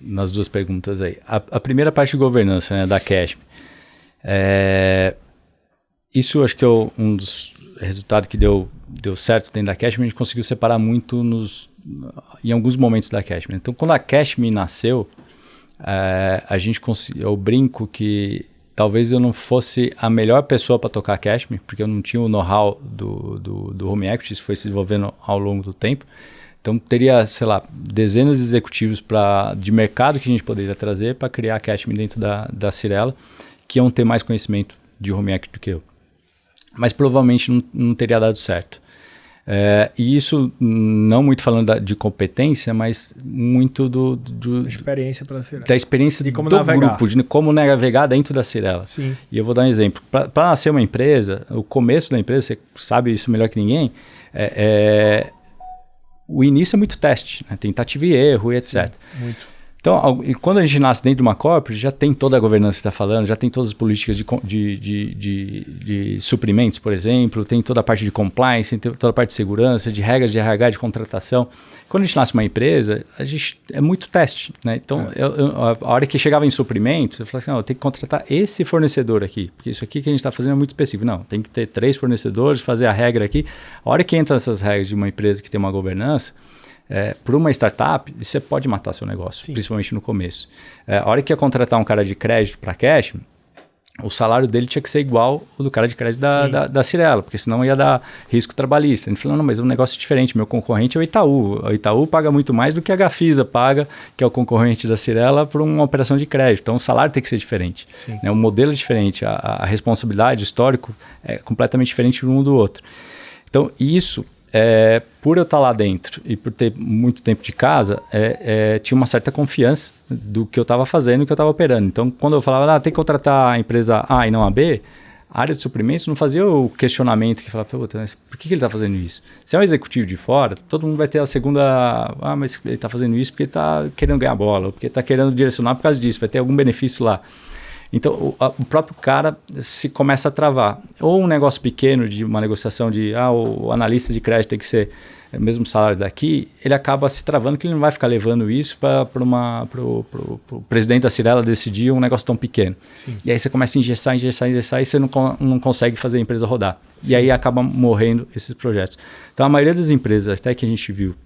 Speaker 2: nas duas perguntas aí. A primeira parte de governança, né, da Cashme. Isso acho que é um dos resultados que deu certo dentro da Cashme. A gente conseguiu separar muito em alguns momentos da Cashme. Então, quando a Cashme nasceu, eu brinco que talvez eu não fosse a melhor pessoa para tocar a Cashme, porque eu não tinha o know-how do Home Equity, isso foi se desenvolvendo ao longo do tempo. Então, teria, sei lá, dezenas de executivos de mercado que a gente poderia trazer para criar a Cashme dentro da Cyrela, que iam ter mais conhecimento de Home Equity do que eu. Mas provavelmente não teria dado certo. E isso, não muito falando de competência, mas muito da
Speaker 1: experiência pela Cyrela.
Speaker 2: Da experiência
Speaker 1: de como
Speaker 2: do
Speaker 1: navegar.
Speaker 2: Grupo, de como navegar dentro da Cyrela.
Speaker 1: Sim.
Speaker 2: E eu vou dar um exemplo. Para nascer uma empresa, o começo da empresa, você sabe isso melhor que ninguém, o início é muito teste, né? Tentativa e erro e etc.
Speaker 1: Sim, muito.
Speaker 2: Então, quando a gente nasce dentro de uma corporate, já tem toda a governança que você está falando, já tem todas as políticas de suprimentos, por exemplo, tem toda a parte de compliance, tem toda a parte de segurança, de regras de RH, de contratação. Quando a gente nasce uma empresa, é muito teste, né? Então, a hora que chegava em suprimentos, eu falava assim, eu tenho que contratar esse fornecedor aqui, porque isso aqui que a gente está fazendo é muito específico. Não, tem que ter 3 fornecedores, fazer a regra aqui. A hora que entra essas regras de uma empresa que tem uma governança, por uma startup, você pode matar seu negócio, sim, principalmente no começo. A hora que ia contratar um cara de crédito para cash, o salário dele tinha que ser igual ao do cara de crédito da Cyrela, porque senão ia dar risco trabalhista. Ele falou, não, mas é um negócio diferente, meu concorrente é o Itaú. O Itaú paga muito mais do que a Gafisa paga, que é o concorrente da Cyrela, por uma operação de crédito. Então o salário tem que ser diferente. Né? O modelo é diferente, a responsabilidade, o histórico é completamente diferente um do outro. Então isso... por eu estar lá dentro e por ter muito tempo de casa, tinha uma certa confiança do que eu estava fazendo e que eu estava operando. Então, quando eu falava, tem que contratar a empresa A e não a B, a área de suprimentos não fazia o questionamento que falava, mas por que ele está fazendo isso? Se é um executivo de fora, todo mundo vai ter a segunda, mas ele está fazendo isso porque ele está querendo ganhar bola, ou porque ele está querendo direcionar por causa disso, vai ter algum benefício lá. Então, o próprio cara se começa a travar. Ou um negócio pequeno de uma negociação de o analista de crédito tem que ser o mesmo salário daqui, ele acaba se travando que ele não vai ficar levando isso para o presidente da Cyrela decidir um negócio tão pequeno. Sim. E aí você começa a engessar e você não consegue fazer a empresa rodar. Sim. E aí acaba morrendo esses projetos. Então, a maioria das empresas, até que a gente viu,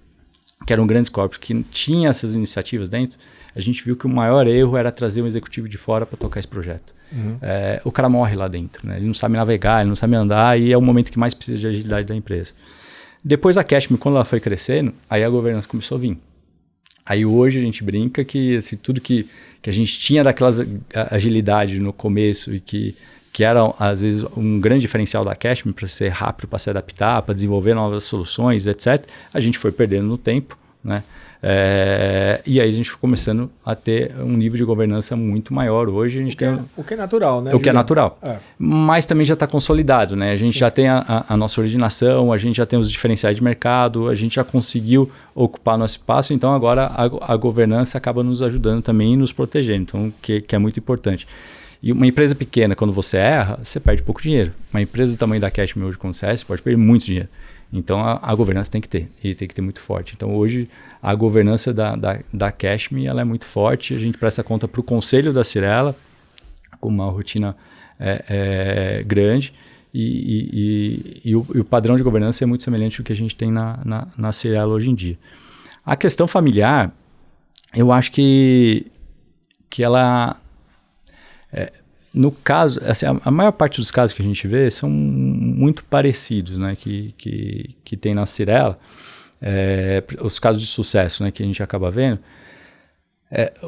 Speaker 2: que eram grandes corpos, que tinha essas iniciativas dentro, a gente viu que o maior erro era trazer um executivo de fora para tocar esse projeto. Uhum. O cara morre lá dentro, né? Ele não sabe navegar, ele não sabe andar, e é o momento que mais precisa de agilidade da empresa. Depois a Cashme, quando ela foi crescendo, aí a governança começou a vir. Aí hoje a gente brinca que assim, tudo que a gente tinha daquela agilidade no começo e que era às vezes um grande diferencial da Cashme para ser rápido, para se adaptar, para desenvolver novas soluções, etc., a gente foi perdendo no tempo, né? E aí a gente foi começando a ter um nível de governança muito maior. Hoje a gente
Speaker 1: o que é natural, né?
Speaker 2: O que é natural. Mas também já está consolidado, né? A gente já tem a nossa originação, a gente já tem os diferenciais de mercado, a gente já conseguiu ocupar nosso espaço, então agora a governança acaba nos ajudando também e nos protegendo, então, que é muito importante. E uma empresa pequena, quando você erra, você perde pouco dinheiro. Uma empresa do tamanho da Cashme hoje, quando você erra, você pode perder muito dinheiro. Então, a governança tem que ter, e tem que ter muito forte. Então, hoje, a governança da Cashme, ela é muito forte. A gente presta conta para o conselho da Cyrela, com uma rotina grande, e o padrão de governança é muito semelhante ao que a gente tem na Cyrela hoje em dia. A questão familiar, eu acho que ela... no caso, assim, a maior parte dos casos que a gente vê são muito parecidos, né, que tem na Cyrela, os casos de sucesso, né, que a gente acaba vendo,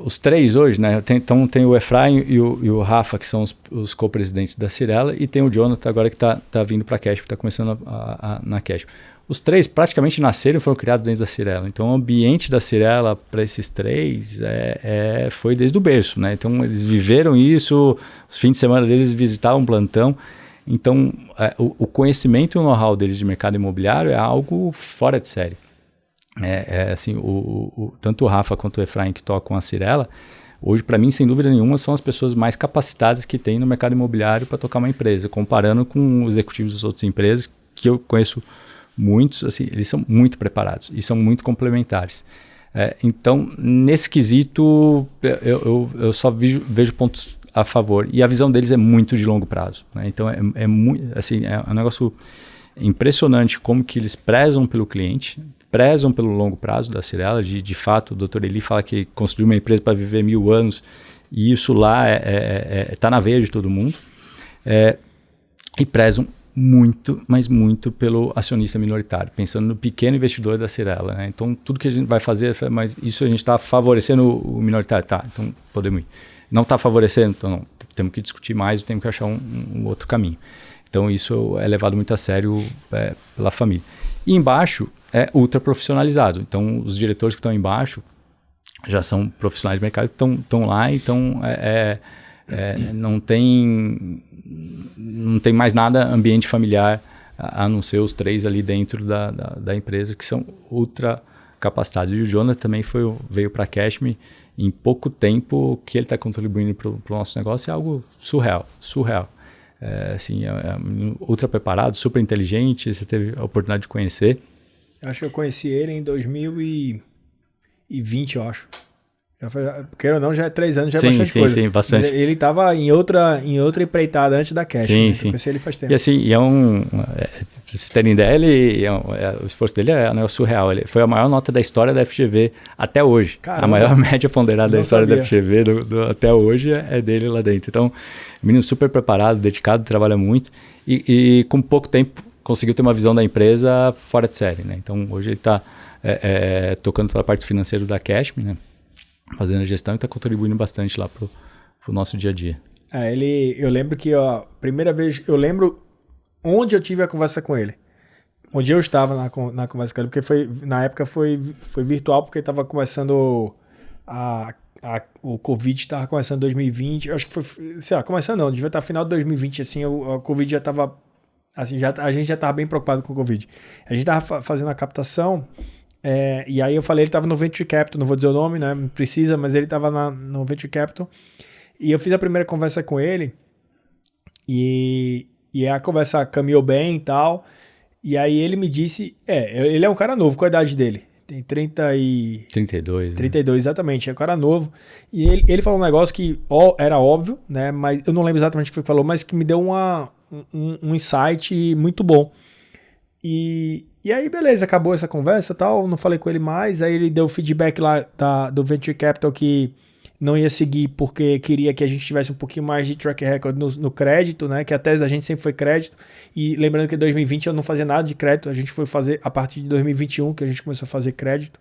Speaker 2: Os três hoje, né? Então tem o Efraim e o Rafa, que são os co-presidentes da Cyrela, e tem o Jonathan agora que tá vindo para a Cashme, que está começando na Cashme. Os três praticamente nasceram e foram criados dentro da Cyrela. Então o ambiente da Cyrela para esses três foi desde o berço, né? Então eles viveram isso, os fins de semana deles visitavam um plantão. Então o conhecimento e o know-how deles de mercado imobiliário é algo fora de série. Assim, tanto o Rafa quanto o Efraim que tocam a Cyrela, hoje, para mim, sem dúvida nenhuma, são as pessoas mais capacitadas que tem no mercado imobiliário para tocar uma empresa, comparando com os executivos das outras empresas, que eu conheço muitos, assim, eles são muito preparados e são muito complementares. Então, nesse quesito, eu só vejo pontos a favor. E a visão deles é muito de longo prazo, né? Então, muito, assim, é um negócio impressionante como que eles prezam pelo cliente, prezam pelo longo prazo da Cyrela. De fato, o Dr. Eli fala que construiu uma empresa para viver 1000 anos, e isso lá está na veia de todo mundo. E prezam muito, mas muito pelo acionista minoritário, pensando no pequeno investidor da Cyrela, né? Então, tudo que a gente vai fazer, mas isso a gente está favorecendo o minoritário, tá? Então, podemos ir. Não está favorecendo, então não, temos que discutir mais, temos que achar um outro caminho. Então, isso é levado muito a sério pela família. E embaixo é ultra profissionalizado. Então, os diretores que estão embaixo já são profissionais de mercado que estão lá, então não tem mais nada ambiente familiar a não ser os três ali dentro da empresa que são ultra capacitados. E o Jonathan também veio para a Cashme em pouco tempo. Que ele está contribuindo para o nosso negócio é algo surreal. Assim, ultra preparado, super inteligente. Você teve a oportunidade de conhecer.
Speaker 1: Acho que eu conheci ele em 2020, eu acho. Queira ou não, já é 3 anos, já é bastante coisa. Sim,
Speaker 2: bastante.
Speaker 1: Ele estava em outra empreitada antes da Cash.
Speaker 2: Sim,
Speaker 1: né?
Speaker 2: sim.
Speaker 1: Eu conheci ele faz tempo.
Speaker 2: E assim, pra vocês terem ideia, o esforço dele é um negócio surreal. Ele foi a maior nota da história da FGV até hoje.
Speaker 1: Caramba,
Speaker 2: a maior média ponderada da história
Speaker 1: sabia.
Speaker 2: da FGV até hoje é dele lá dentro. Então, menino super preparado, dedicado, trabalha muito e com pouco tempo conseguiu ter uma visão da empresa fora de série, né? Então, hoje ele está tocando toda a parte financeira da Cashme, né? Fazendo a gestão e está contribuindo bastante lá pro nosso dia a dia.
Speaker 1: Eu lembro que a primeira vez, eu lembro onde eu tive a conversa com ele. Onde eu estava na conversa com ele, porque na época foi virtual, porque estava começando o Covid estava começando em 2020, eu acho que foi, sei lá, começando não, devia estar final de 2020, assim, o Covid já estava, assim, a gente já estava bem preocupado com o Covid. A gente estava fazendo a captação, e aí eu falei, ele estava no Venture Capital, não vou dizer o nome, né, não precisa, mas ele estava no Venture Capital, e eu fiz a primeira conversa com ele, e a conversa caminhou bem e tal, e aí ele me disse, ele é um cara novo, qual a idade dele? Tem
Speaker 2: 32.
Speaker 1: 32, né? Exatamente, é um cara novo, e ele falou um negócio que era óbvio, né, mas eu não lembro exatamente o que foi que falou, mas que me deu um insight muito bom. E aí, beleza, acabou essa conversa e tal, não falei com ele mais, aí ele deu feedback lá do Venture Capital que não ia seguir porque queria que a gente tivesse um pouquinho mais de track record no crédito, né, que a tese da gente sempre foi crédito, e lembrando que em 2020 eu não fazia nada de crédito, a gente foi fazer a partir de 2021 que a gente começou a fazer crédito,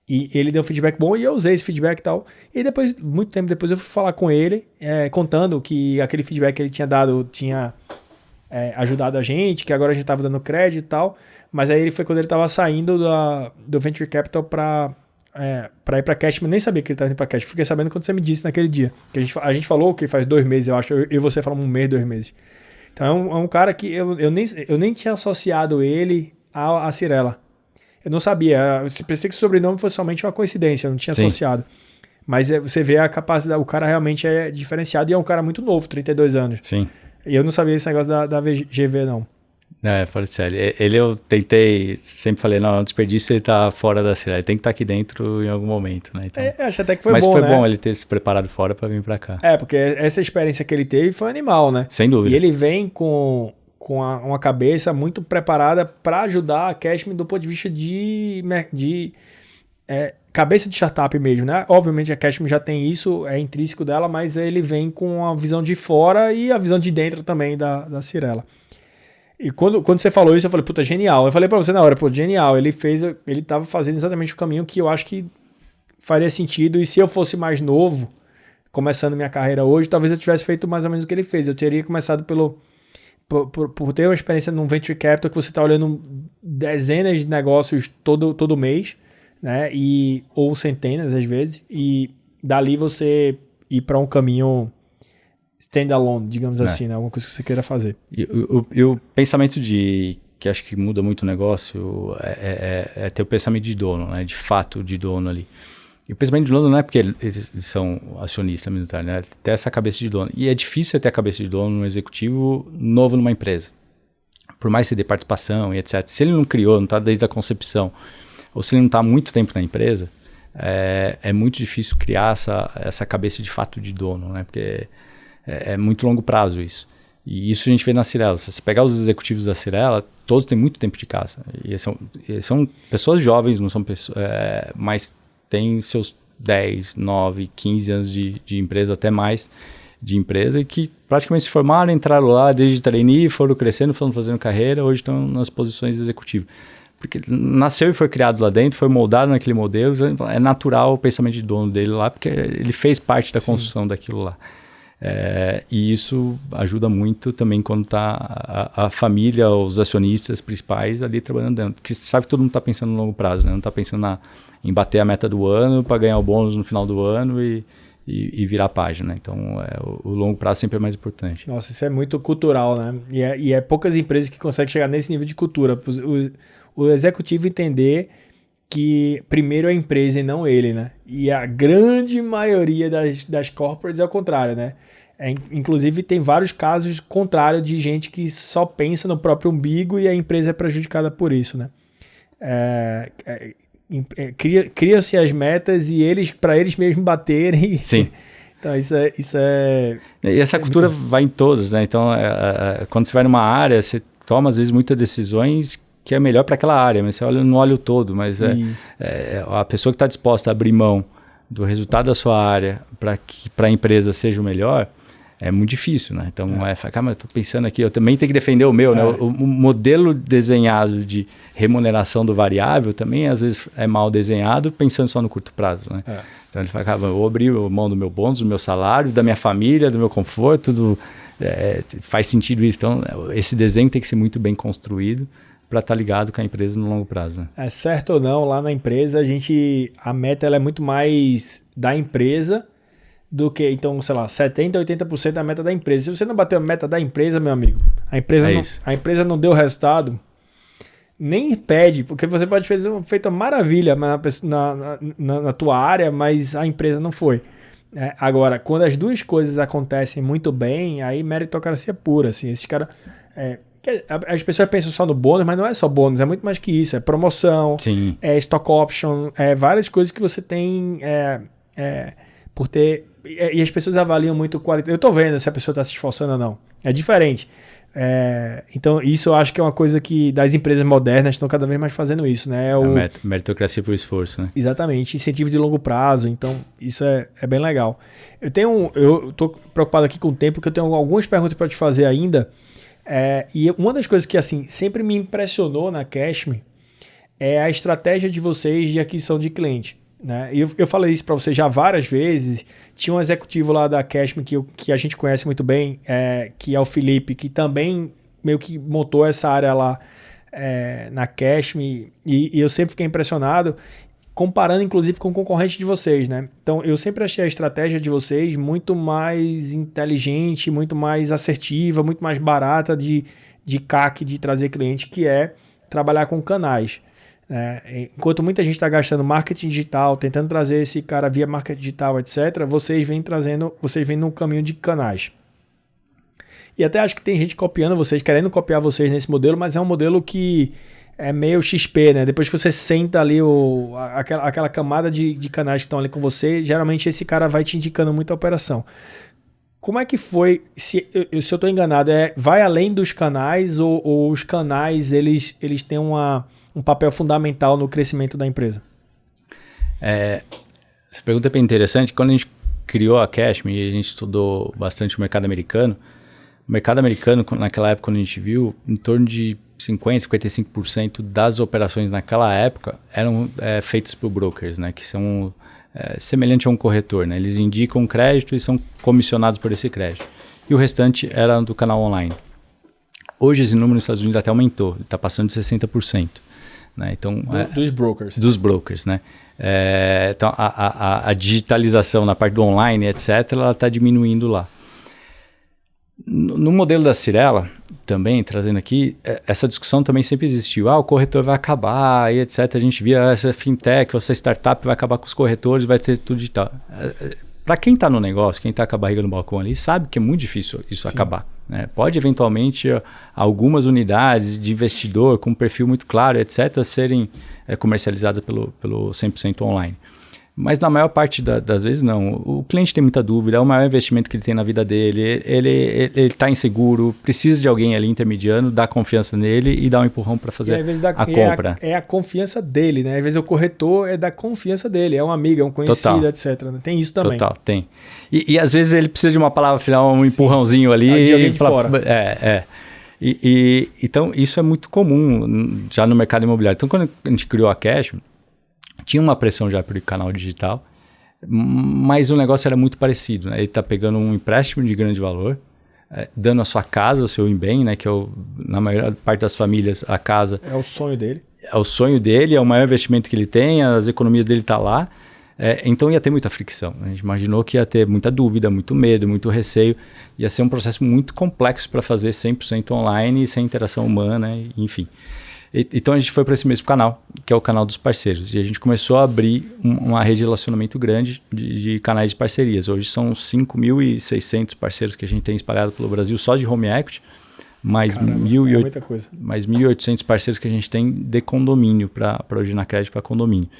Speaker 1: e ele deu feedback bom e eu usei esse feedback e tal, e depois, muito tempo depois eu fui falar com ele, contando que aquele feedback que ele tinha dado tinha ajudado a gente, que agora a gente estava dando crédito e tal, mas aí foi quando ele estava saindo do Venture Capital para ir para Cashme, nem sabia que ele estava indo para Cashme, fiquei sabendo quando você me disse naquele dia, que a gente falou que faz 2 meses, eu acho, eu e você falamos 1 mês, 2 meses. Então é um cara que eu nem tinha associado ele à Cyrela. Eu não sabia, eu pensei que o sobrenome fosse somente uma coincidência, eu não tinha associado. Mas você vê a capacidade, o cara realmente é diferenciado e é um cara muito novo, 32 anos.
Speaker 2: Sim.
Speaker 1: E eu não sabia esse negócio da VGV, não.
Speaker 2: Fora de série. Ele eu tentei, sempre falei, não, é um desperdício, ele tá fora da série, ele tem que estar aqui dentro em algum momento, né? Então,
Speaker 1: acho até que foi
Speaker 2: mas
Speaker 1: bom,
Speaker 2: foi
Speaker 1: né?
Speaker 2: bom ele ter se preparado fora para vir para cá.
Speaker 1: Porque essa experiência que ele teve foi animal, né?
Speaker 2: Sem dúvida.
Speaker 1: E ele vem com uma cabeça muito preparada para ajudar a Cashme do ponto de vista de cabeça de startup mesmo, né? Obviamente a Cashme já tem isso, é intrínseco dela, mas ele vem com a visão de fora e a visão de dentro também da Cyrela. E quando você falou isso, eu falei, puta, genial. Eu falei pra você na hora, pô, genial. Ele tava fazendo exatamente o caminho que eu acho que faria sentido. E se eu fosse mais novo, começando minha carreira hoje, talvez eu tivesse feito mais ou menos o que ele fez. Eu teria começado por ter uma experiência num venture capital que você está olhando dezenas de negócios todo mês, né? Ou centenas às vezes, e dali você ir para um caminho standalone, digamos assim, né? Alguma coisa que você queira fazer.
Speaker 2: E o pensamento que acho que muda muito o negócio é ter o pensamento de dono, né? De fato de dono ali. E o pensamento de dono não é porque eles são acionistas minoritários, né? Ter essa cabeça de dono. E é difícil ter a cabeça de dono num executivo novo numa empresa. Por mais que você dê participação e etc. Se ele não criou, não está desde a concepção, ou se ele não está há muito tempo na empresa, é muito difícil criar essa cabeça de fato de dono, né? Porque é muito longo prazo isso. E isso a gente vê na Cyrela. Se você pegar os executivos da Cyrela, todos têm muito tempo de casa. E são pessoas jovens, não são pessoas, mas têm seus 10, 9, 15 anos de empresa, até mais de empresa, e que praticamente se formaram, entraram lá desde trainee, foram crescendo, foram fazendo carreira, hoje estão nas posições executivas. Porque nasceu e foi criado lá dentro, foi moldado naquele modelo, é natural o pensamento de dono dele lá, porque ele fez parte da construção daquilo lá. E isso ajuda muito também quando está a família, os acionistas principais ali trabalhando dentro. Porque você sabe que todo mundo está pensando no longo prazo, né? Não está pensando em bater a meta do ano para ganhar o bônus no final do ano e virar a página. Então, o longo prazo sempre é mais importante.
Speaker 1: Nossa, isso é muito cultural, né? E é poucas empresas que conseguem chegar nesse nível de cultura. O executivo entender que primeiro é a empresa e não ele, né? E a grande maioria das corporates é o contrário, né? Inclusive tem vários casos contrários de gente que só pensa no próprio umbigo e a empresa é prejudicada por isso, né? Cria-se as metas e para eles mesmos baterem.
Speaker 2: Sim.
Speaker 1: Então isso é...
Speaker 2: E essa cultura vai em todos, né? Então, quando você vai numa área, você toma às vezes muitas decisões que é melhor para aquela área, mas você não olha o todo, mas a pessoa que está disposta a abrir mão do resultado da sua área para que para a empresa seja o melhor, é muito difícil, né? Então, mas eu estou pensando aqui, eu também tenho que defender o meu, né? O modelo desenhado de remuneração do variável também, às vezes, é mal desenhado pensando só no curto prazo, né? Então, ele fala, eu vou abrir mão do meu bônus, do meu salário, da minha família, do meu conforto, faz sentido isso. Então, esse desenho tem que ser muito bem construído para estar ligado com a empresa no longo prazo, né?
Speaker 1: É certo ou não, lá na empresa, a meta ela é muito mais da empresa do que, então, sei lá, 70%, 80% da meta da empresa. Se você não bateu a meta da empresa, meu amigo, a empresa não deu resultado, nem pede, porque você pode fazer uma maravilha na tua área, mas a empresa não foi. Agora, quando as duas coisas acontecem muito bem, aí meritocracia pura, assim, esses caras... As pessoas pensam só no bônus, mas não é só bônus, é muito mais que isso. É promoção,
Speaker 2: Sim.
Speaker 1: É stock option, várias coisas que você tem por ter... E as pessoas avaliam muito qualidade. Eu tô vendo se a pessoa está se esforçando ou não. É diferente. Então, isso eu acho que é uma coisa que das empresas modernas estão cada vez mais fazendo isso, né?
Speaker 2: Meritocracia por esforço, né?
Speaker 1: Exatamente. Incentivo de longo prazo. Então, isso é bem legal. Eu tô preocupado aqui com o tempo, porque eu tenho algumas perguntas para te fazer ainda. E uma das coisas que assim sempre me impressionou na Cashme é a estratégia de vocês de aquisição de cliente, né? Eu falei isso para você já várias vezes. Tinha um executivo lá da Cashme que a gente conhece muito bem, que é o Felipe, que também meio que montou essa área lá na Cashme, e eu sempre fiquei impressionado, comparando inclusive com o concorrente de vocês, né? Então eu sempre achei a estratégia de vocês muito mais inteligente, muito mais assertiva, muito mais barata de CAC, de trazer cliente, que é trabalhar com canais. Enquanto muita gente está gastando marketing digital, tentando trazer esse cara via marketing digital, etc., vocês vêm no caminho de canais. E até acho que tem gente copiando vocês, querendo copiar vocês nesse modelo, mas é um modelo que é meio XP, né? Depois que você senta ali aquela camada de canais que estão ali com você, geralmente esse cara vai te indicando muita operação. Como é que foi, se eu estou enganado, vai além dos canais ou os canais eles têm um papel fundamental no crescimento da empresa?
Speaker 2: Essa pergunta é bem interessante. Quando a gente criou a Cashme e a gente estudou bastante o mercado americano, naquela época, quando a gente viu, em torno de 50%, 55% das operações naquela época eram feitas por brokers, né? Que são semelhante a um corretor, né? Eles indicam crédito e são comissionados por esse crédito. E o restante era do canal online. Hoje esse número nos Estados Unidos até aumentou, está passando de 60%. Né? Então,
Speaker 1: dos brokers.
Speaker 2: Dos brokers, né? Então a digitalização na parte do online, etc., ela está diminuindo lá. No modelo da Cyrela, também trazendo aqui, essa discussão também sempre existiu. O corretor vai acabar, e etc. A gente via essa fintech, essa startup vai acabar com os corretores, vai ter tudo digital. Para quem está no negócio, quem está com a barriga no balcão ali, sabe que é muito difícil isso acabar. Né? Pode eventualmente algumas unidades de investidor com um perfil muito claro, etc., serem comercializadas pelo 100% online. Mas na maior parte das vezes não. O cliente tem muita dúvida, é o maior investimento que ele tem na vida dele, ele está inseguro, precisa de alguém ali intermediando, dar confiança nele e dar um empurrão para fazer a compra.
Speaker 1: É a confiança dele, né? Às vezes o corretor é da confiança dele, é um amigo, é um conhecido, total, etc. Né? Tem isso também.
Speaker 2: Total, tem. E às vezes ele precisa de uma palavra final, um empurrãozinho ali.
Speaker 1: De alguém de fora.
Speaker 2: Então isso é muito comum já no mercado imobiliário. Então quando a gente criou a Cash, tinha uma pressão já para o canal digital, mas o negócio era muito parecido. Né? Ele está pegando um empréstimo de grande valor, dando a sua casa, o seu bem, né? Que na maior parte das famílias, a casa...
Speaker 1: É o sonho dele.
Speaker 2: É o sonho dele, é o maior investimento que ele tem, as economias dele estão lá. Então ia ter muita fricção. A gente imaginou que ia ter muita dúvida, muito medo, muito receio. Ia ser um processo muito complexo para fazer 100% online, sem interação humana, enfim. Então a gente foi para esse mesmo canal, que é o canal dos parceiros. E a gente começou a abrir uma rede de relacionamento grande de canais de parcerias. Hoje são 5.600 parceiros que a gente tem espalhado pelo Brasil só de home equity, mais 1.800 parceiros que a gente tem de condomínio para originar crédito para condomínio.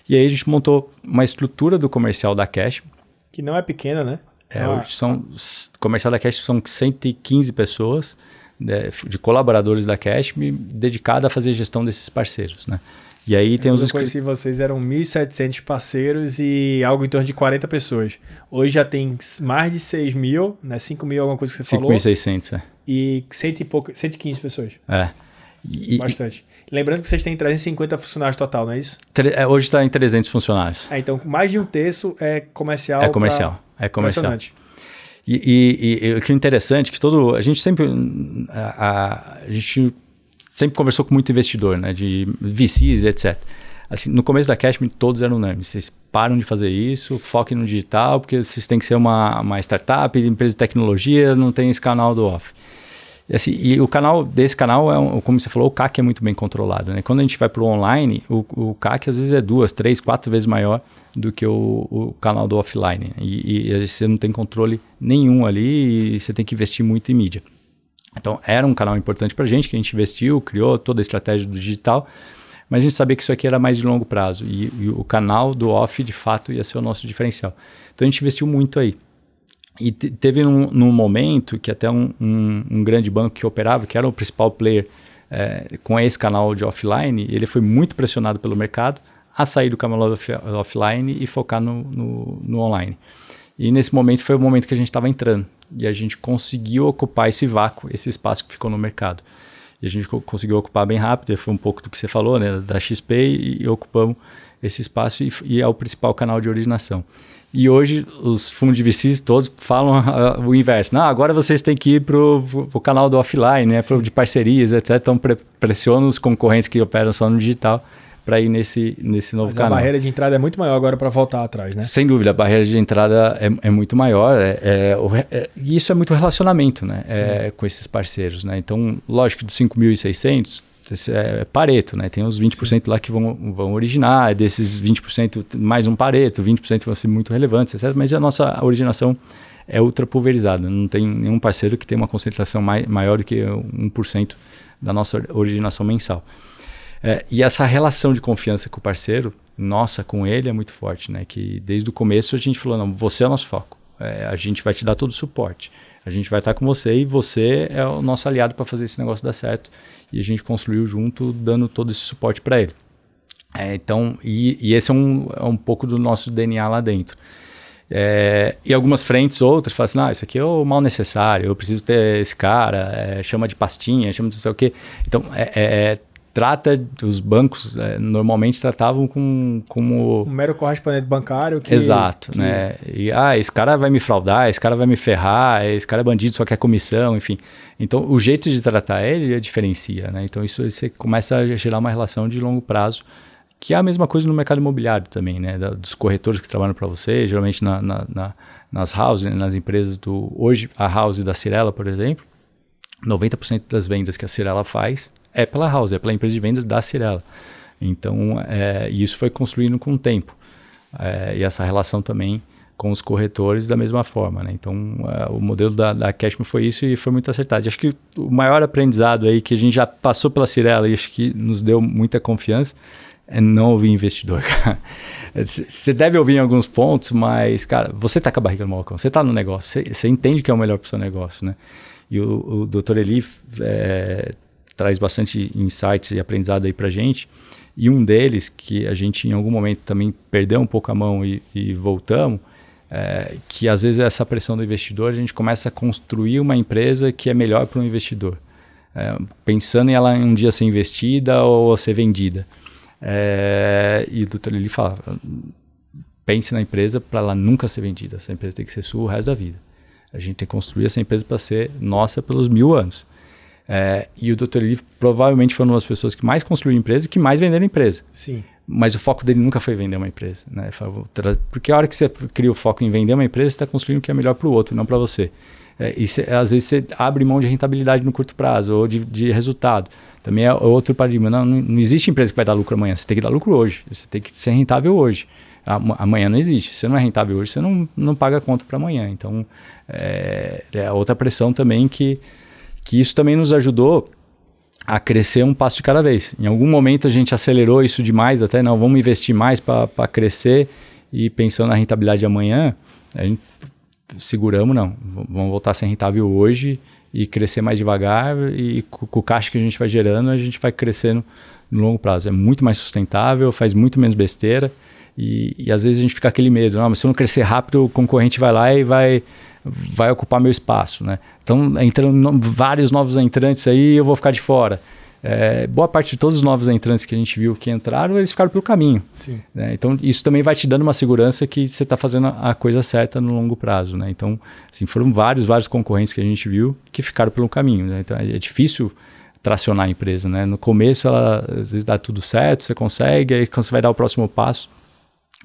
Speaker 2: E aí a gente montou uma estrutura do comercial da Cash.
Speaker 1: Que não é pequena, né?
Speaker 2: Hoje comercial da Cash são 115 pessoas, de colaboradores da Cashme, dedicada a fazer gestão desses parceiros, né? E aí tem
Speaker 1: os... Eu conheci vocês, eram 1.700 parceiros e algo em torno de 40 pessoas. Hoje já tem mais de 6.000, né? 5.000 alguma coisa que você falou.
Speaker 2: 5.600,
Speaker 1: E 115 pessoas. Bastante. Lembrando que vocês têm 350 funcionários total, não é isso?
Speaker 2: Hoje está em 300 funcionários.
Speaker 1: Então mais de um terço é comercial.
Speaker 2: É comercial. Impressionante. E o que é interessante é que a gente sempre conversou com muito investidor, né, de VCs, etc. Assim, no começo da Cashme, todos eram unânimes. Vocês param de fazer isso, foquem no digital, porque vocês têm que ser uma startup, empresa de tecnologia, não tem esse canal do off. E o canal desse canal, como você falou, o CAC é muito bem controlado. Né? Quando a gente vai para o online, o CAC às vezes é 2, 3, 4 vezes maior do que o canal do offline. E você não tem controle nenhum ali e você tem que investir muito em mídia. Então era um canal importante para a gente, que a gente investiu, criou toda a estratégia do digital, mas a gente sabia que isso aqui era mais de longo prazo. E o canal do off, de fato, ia ser o nosso diferencial. Então a gente investiu muito aí. E teve num momento que até um grande banco que operava, que era o principal player com esse canal de offline, ele foi muito pressionado pelo mercado a sair do canal offline e focar no online. E nesse momento foi o momento que a gente estava entrando. E a gente conseguiu ocupar esse vácuo, esse espaço que ficou no mercado. E a gente conseguiu ocupar bem rápido, foi um pouco do que você falou, né, da XP, e ocupamos esse espaço e é o principal canal de originação. E hoje os fundos de VCs todos falam o inverso. Não, agora vocês têm que ir para o canal do offline, né, de parcerias, etc. Então pressionam os concorrentes que operam só no digital para ir nesse novo canal.
Speaker 1: A barreira de entrada é muito maior agora para voltar atrás, né?
Speaker 2: Sem dúvida, a barreira de entrada é muito maior. E isso é muito relacionamento, né, com esses parceiros. Né? Então, lógico, dos 5.600... é Pareto, né? Tem uns 20% lá que vão originar, desses 20% mais um Pareto, 20% vão ser muito relevantes, etc. Mas a nossa originação é ultra pulverizada, não tem nenhum parceiro que tenha uma concentração maior do que 1% da nossa originação mensal. E essa relação de confiança com o parceiro, nossa, com ele é muito forte, né? Que desde o começo a gente falou, não, você é o nosso foco, a gente vai te dar todo o suporte, a gente vai estar com você e você é o nosso aliado para fazer esse negócio dar certo. E a gente construiu junto, dando todo esse suporte para ele. Então, e esse é um pouco do nosso DNA lá dentro. E algumas frentes, outras, falam assim, isso aqui é o mal necessário, eu preciso ter esse cara, chama de pastinha, chama de não sei o quê. Então, trata, os bancos normalmente tratavam como...
Speaker 1: Um mero correspondente bancário que...
Speaker 2: Exato, né? E, esse cara vai me fraudar, esse cara vai me ferrar, esse cara é bandido, só quer comissão, enfim. Então, o jeito de tratar ele diferencia, né? Então, isso você começa a gerar uma relação de longo prazo, que é a mesma coisa no mercado imobiliário também, né? Dos corretores que trabalham para você, geralmente nas houses, nas empresas hoje, a house da Cyrela, por exemplo, 90% das vendas que a Cyrela faz é pela house, é pela empresa de vendas da Cyrela. Então, isso foi construído com o tempo. E essa relação também com os corretores da mesma forma, né? Então, o modelo da Cashme foi isso e foi muito acertado. Acho que o maior aprendizado aí que a gente já passou pela Cyrela e acho que nos deu muita confiança é não ouvir investidor, cara. Você deve ouvir em alguns pontos, mas, cara, você tá com a barriga no balcão, você tá no negócio, você entende que é o melhor pro seu negócio, né? E o Dr. Eli traz bastante insights e aprendizado aí pra gente. E um deles, que a gente em algum momento também perdeu um pouco a mão e voltamos, que às vezes essa pressão do investidor, a gente começa a construir uma empresa que é melhor para o investidor. Pensando em ela um dia ser investida ou ser vendida. E o Dr. Eli fala, pense na empresa para ela nunca ser vendida. Essa empresa tem que ser sua o resto da vida. A gente tem que construir essa empresa para ser nossa pelos 1000 anos. E o Dr. Eli provavelmente foi uma das pessoas que mais construiu empresa e que mais venderam empresa.
Speaker 1: Sim.
Speaker 2: Mas o foco dele nunca foi vender uma empresa. Né? Porque a hora que você cria o foco em vender uma empresa, você está construindo o que é melhor para o outro, não para você. Às vezes você abre mão de rentabilidade no curto prazo ou de resultado. Também é outro paradigma. Não existe empresa que vai dar lucro amanhã. Você tem que dar lucro hoje. Você tem que ser rentável hoje. Amanhã não existe. Se você não é rentável hoje, você não paga a conta para amanhã. Então, é outra pressão também que isso também nos ajudou a crescer um passo de cada vez. Em algum momento a gente acelerou isso demais, até não, vamos investir mais para crescer e pensando na rentabilidade de amanhã, a gente seguramos, não, vamos voltar a ser rentável hoje e crescer mais devagar e com o caixa que a gente vai gerando, a gente vai crescendo no longo prazo. É muito mais sustentável, faz muito menos besteira e às vezes a gente fica aquele medo, não, mas se eu não crescer rápido, o concorrente vai lá e vai ocupar meu espaço, né? Então, entrando vários novos entrantes aí, eu vou ficar de fora. Boa parte de todos os novos entrantes que a gente viu que entraram, eles ficaram pelo caminho.
Speaker 1: Sim.
Speaker 2: Né? Então, isso também vai te dando uma segurança que você está fazendo a coisa certa no longo prazo. Né? Então, assim, foram vários concorrentes que a gente viu que ficaram pelo caminho. Né? Então, é difícil tracionar a empresa. Né? No começo, às vezes dá tudo certo, você consegue, aí quando você vai dar o próximo passo,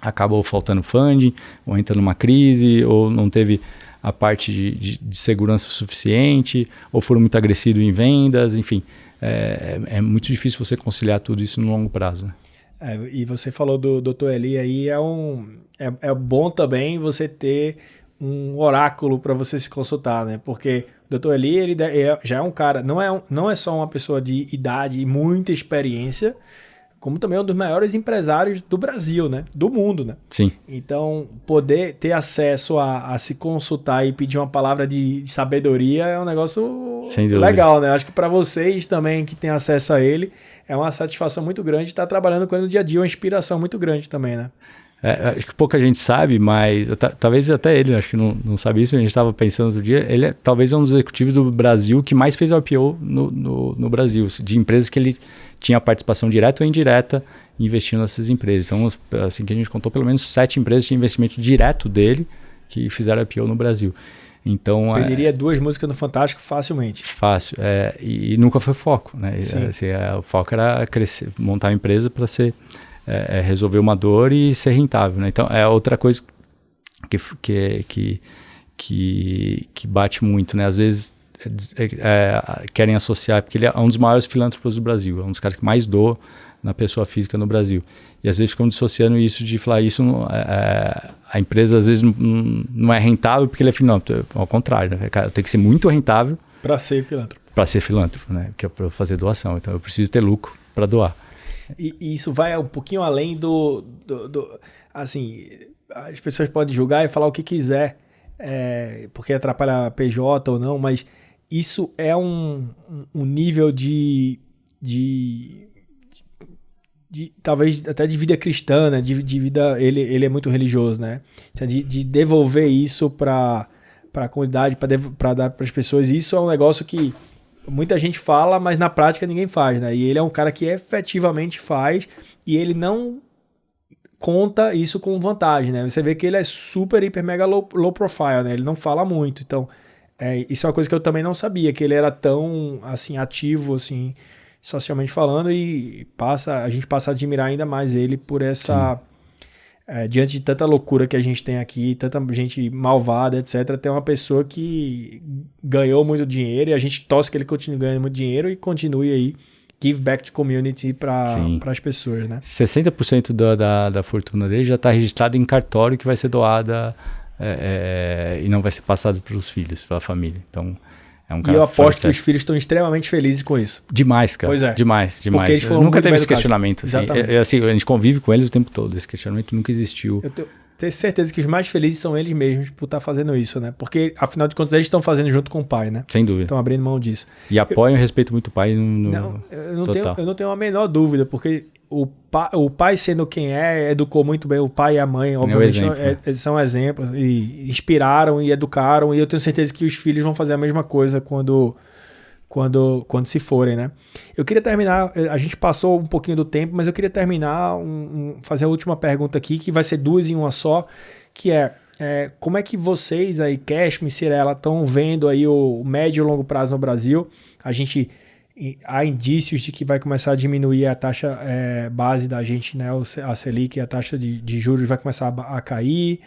Speaker 2: acabou faltando funding, ou entra numa crise, ou não teve a parte de segurança suficiente, ou foram muito agressivos em vendas, enfim. É muito difícil você conciliar tudo isso no longo prazo. Né?
Speaker 1: E você falou do Dr. Eli aí, é bom também você ter um oráculo para você se consultar, né? Porque o Dr. Eli, ele já é um cara, não é só uma pessoa de idade e muita experiência, como também é um dos maiores empresários do Brasil, né? Do mundo, né?
Speaker 2: Sim.
Speaker 1: Então, poder ter acesso a se consultar e pedir uma palavra de sabedoria é um negócio legal, né? Acho que para vocês também que têm acesso a ele, é uma satisfação muito grande estar trabalhando com ele no dia a dia, uma inspiração muito grande também, né?
Speaker 2: Acho que pouca gente sabe, mas talvez até ele, acho que não sabe isso, a gente estava pensando outro dia, ele talvez é um dos executivos do Brasil que mais fez IPO no Brasil, de empresas que ele tinha participação direta ou indireta investindo nessas empresas. Então, assim que a gente contou, pelo menos 7 empresas de investimento direto dele que fizeram IPO no Brasil. Então,
Speaker 1: venderia 2 músicas no Fantástico facilmente.
Speaker 2: Fácil, e nunca foi foco, né? Assim, o foco era crescer, montar uma empresa para ser... resolver uma dor e ser rentável, né? Então é outra coisa que bate muito, né? Às vezes querem associar, porque ele é um dos maiores filântropos do Brasil, é um dos caras que mais doa na pessoa física no Brasil, e às vezes ficam dissociando isso de falar isso, a empresa às vezes não é rentável porque ele é filântropo, ao contrário, né? Eu tenho que ser muito rentável
Speaker 1: para ser filântropo.
Speaker 2: Para ser filântropo, né? Que é para fazer doação, então eu preciso ter lucro para doar.
Speaker 1: E isso vai um pouquinho além do assim, as pessoas podem julgar e falar o que quiser, porque atrapalha a PJ ou não, mas isso é um nível de talvez até de vida cristã, né? de vida, ele é muito religioso, né? De devolver isso para a comunidade, para dar para as pessoas, isso é um negócio que muita gente fala, mas na prática ninguém faz, né? E ele é um cara que efetivamente faz e ele não conta isso com vantagem, né? Você vê que ele é super, hiper, mega low profile, né? Ele não fala muito. Então, isso é uma coisa que eu também não sabia, que ele era tão, assim, ativo, assim, socialmente falando, e a gente passa a admirar ainda mais ele por essa... diante de tanta loucura que a gente tem aqui, tanta gente malvada, etc., tem uma pessoa que ganhou muito dinheiro e a gente torce que ele continue ganhando muito dinheiro e continue aí give back to community para as pessoas, né?
Speaker 2: 60% da fortuna dele já está registrada em cartório que vai ser doada e não vai ser passada para os filhos, para a família. Então, é um cara.
Speaker 1: E eu aposto que os filhos estão extremamente felizes com isso.
Speaker 2: Demais, cara.
Speaker 1: Pois é.
Speaker 2: Demais.
Speaker 1: Porque eles foram
Speaker 2: nunca
Speaker 1: muito
Speaker 2: teve
Speaker 1: bem
Speaker 2: esse questionamento. Assim. Assim, a gente convive com eles o tempo todo. Esse questionamento nunca existiu.
Speaker 1: Eu tenho certeza que os mais felizes são eles mesmos por estar fazendo isso, né? Porque, afinal de contas, eles estão fazendo junto com o pai, né?
Speaker 2: Sem dúvida.
Speaker 1: Estão abrindo mão disso.
Speaker 2: E apoiam e respeitam muito o pai
Speaker 1: eu não tenho a menor dúvida, porque o pai sendo quem educou muito bem o pai e a mãe, obviamente, são exemplos, e inspiraram e educaram, e eu tenho certeza que os filhos vão fazer a mesma coisa quando se forem, né? Eu queria terminar, a gente passou um pouquinho do tempo, mas eu queria terminar, fazer a última pergunta aqui, que vai ser 2 em uma só, que como é que vocês aí, Cashman e Cyrela, estão vendo aí o médio e longo prazo no Brasil? Há indícios de que vai começar a diminuir a taxa base da gente, né? A Selic, a taxa de juros vai começar a cair.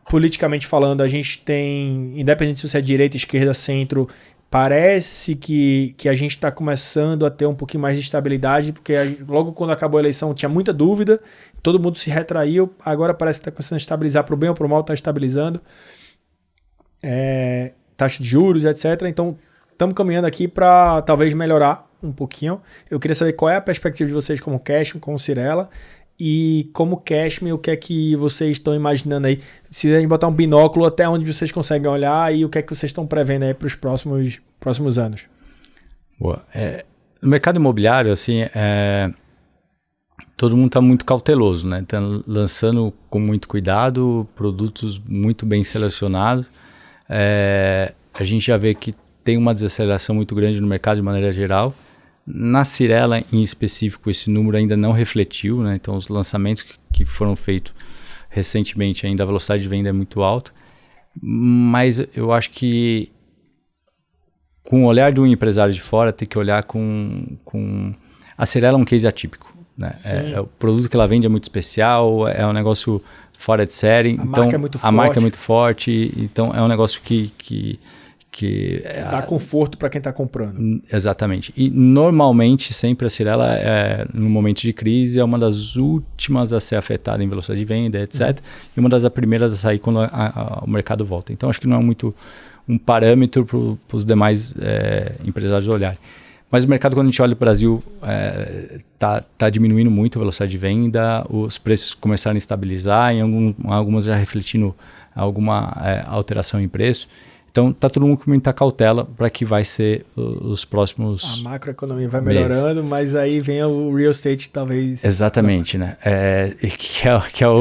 Speaker 1: Politicamente falando, a gente tem, independente se você é direita, esquerda, centro, parece que a gente está começando a ter um pouquinho mais de estabilidade, porque logo quando acabou a eleição tinha muita dúvida, todo mundo se retraiu, agora parece que está começando a estabilizar, para o bem ou para o mal está estabilizando. Taxa de juros, etc. Então, estamos caminhando aqui para talvez melhorar um pouquinho. Eu queria saber qual é a perspectiva de vocês como Cashman, como Cyrela, e como Cashman, o que é que vocês estão imaginando aí? Se a gente botar um binóculo, até onde vocês conseguem olhar e o que é que vocês estão prevendo aí para os próximos anos?
Speaker 2: Boa. No mercado imobiliário, assim, todo mundo está muito cauteloso, né? Tá lançando com muito cuidado, produtos muito bem selecionados. A gente já vê que tem uma desaceleração muito grande no mercado de maneira geral. Na Cyrela, em específico, esse número ainda não refletiu, né? Então, os lançamentos que foram feitos recentemente, ainda a velocidade de venda é muito alta. Mas eu acho que, com o olhar de um empresário de fora, tem que olhar com... A Cyrela é um case atípico, né? O produto que ela vende é muito especial, é um negócio fora de série.
Speaker 1: A marca é muito forte.
Speaker 2: A marca é muito forte, então é um negócio que
Speaker 1: dá conforto para quem está comprando.
Speaker 2: Exatamente. E normalmente, sempre a Cyrela, no momento de crise, é uma das últimas a ser afetada em velocidade de venda, etc. E uma das primeiras a sair quando o mercado volta. Então, acho que não é muito um parâmetro para os demais empresários olharem. Mas o mercado, quando a gente olha o Brasil, tá diminuindo muito a velocidade de venda, os preços começaram a estabilizar, algumas já refletindo alguma alteração em preço. Então, está todo mundo com muita cautela para que vai ser os próximos
Speaker 1: A macroeconomia vai melhorando, mas aí vem o real estate talvez...
Speaker 2: Exatamente, né?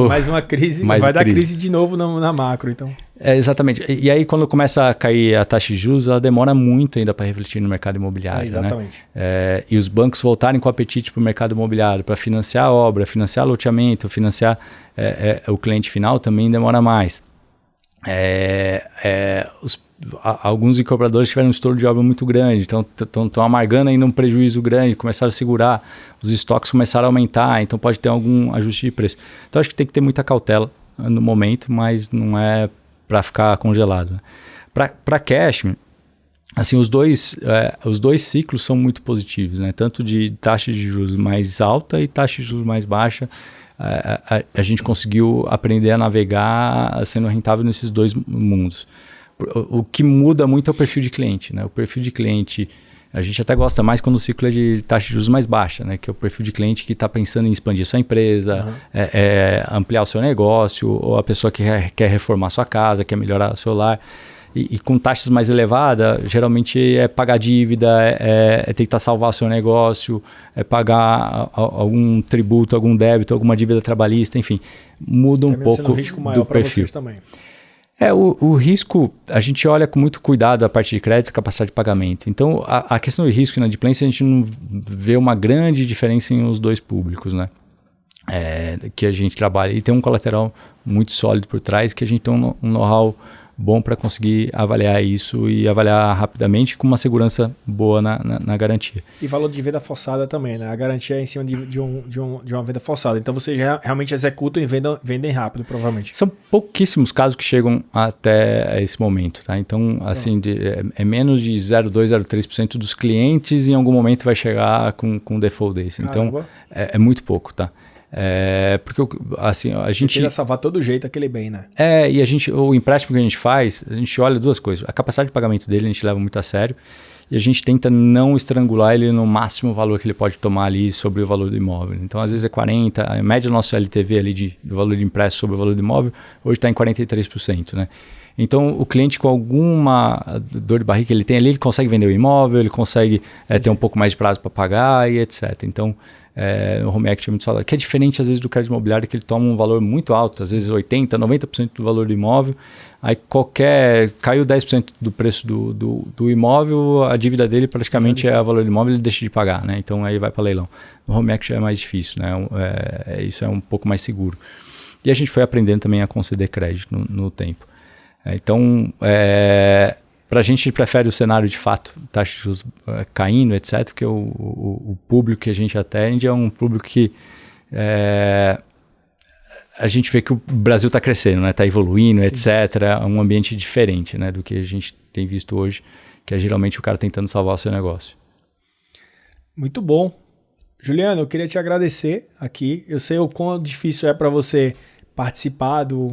Speaker 1: Mais uma crise, vai dar crise de novo na macro, então.
Speaker 2: Exatamente. E aí, quando começa a cair a taxa de juros, ela demora muito ainda para refletir no mercado imobiliário.
Speaker 1: Exatamente.
Speaker 2: Né? E os bancos voltarem com apetite para o mercado imobiliário, para financiar a obra, financiar loteamento, financiar o cliente final, também demora mais. Alguns incorporadores tiveram um estouro de obra muito grande, então estão amargando ainda um prejuízo grande, começaram a segurar, os estoques começaram a aumentar, então pode ter algum ajuste de preço. Então acho que tem que ter muita cautela no momento, mas não é para ficar congelado. Né? Para Cashman, assim, os dois ciclos são muito positivos, né? Tanto de taxa de juros mais alta e taxa de juros mais baixa. A gente conseguiu aprender a navegar sendo rentável nesses dois mundos. O que muda muito é o perfil de cliente, né? O perfil de cliente, a gente até gosta mais quando o ciclo é de taxa de juros mais baixa, né? Que é o perfil de cliente que está pensando em expandir sua empresa, ampliar o seu negócio, ou a pessoa que quer reformar sua casa, quer melhorar o seu lar. E com taxas mais elevadas, geralmente é pagar dívida, tentar salvar o seu negócio, pagar algum tributo, algum débito, alguma dívida trabalhista, enfim. Muda um pouco do perfil.
Speaker 1: Também.
Speaker 2: O risco, a gente olha com muito cuidado a parte de crédito e capacidade de pagamento. Então, a questão do risco e inadimplência, a gente não vê uma grande diferença em os dois públicos, né? Que a gente trabalha. E tem um colateral muito sólido por trás, que a gente tem um know-how bom para conseguir avaliar isso e avaliar rapidamente com uma segurança boa na garantia.
Speaker 1: E valor de venda forçada também, né? A garantia é em cima de uma venda forçada. Então vocês realmente executam e vendem rápido, provavelmente.
Speaker 2: São pouquíssimos casos que chegam até esse momento, tá? Então, assim, é menos de 0,2%, 0,3% dos clientes em algum momento vai chegar com default desse. Então, é muito pouco, tá? Porque assim, a gente
Speaker 1: tenta salvar todo jeito aquele bem, né?
Speaker 2: E o empréstimo que a gente faz, a gente olha duas coisas. A capacidade de pagamento dele a gente leva muito a sério e a gente tenta não estrangular ele no máximo valor que ele pode tomar ali sobre o valor do imóvel. Então, às vezes é 40%, a média do nosso LTV ali do valor de empréstimo sobre o valor do imóvel, hoje está em 43%, né? Então, o cliente com alguma dor de barriga que ele tem ali, ele consegue vender o imóvel, ele consegue ter um pouco mais de prazo para pagar e etc. Então, o home equity é muito saudável, que é diferente às vezes do crédito imobiliário, que ele toma um valor muito alto, às vezes 80%, 90% do valor do imóvel, aí caiu 10% do preço do imóvel, a dívida dele praticamente é o valor do imóvel, ele deixa de pagar, né? Então aí vai para leilão. No home equity é mais difícil, né? Isso é um pouco mais seguro. E a gente foi aprendendo também a conceder crédito no tempo. Então, para a gente prefere o cenário de fato, taxas de juros caindo, etc., porque o público que a gente atende é um público que a gente vê que o Brasil está crescendo, né? Está evoluindo, sim, etc. É um ambiente diferente, né, do que a gente tem visto hoje, que é geralmente o cara tentando salvar o seu negócio.
Speaker 1: Muito bom. Juliano, eu queria te agradecer aqui. Eu sei o quão difícil é para você participar do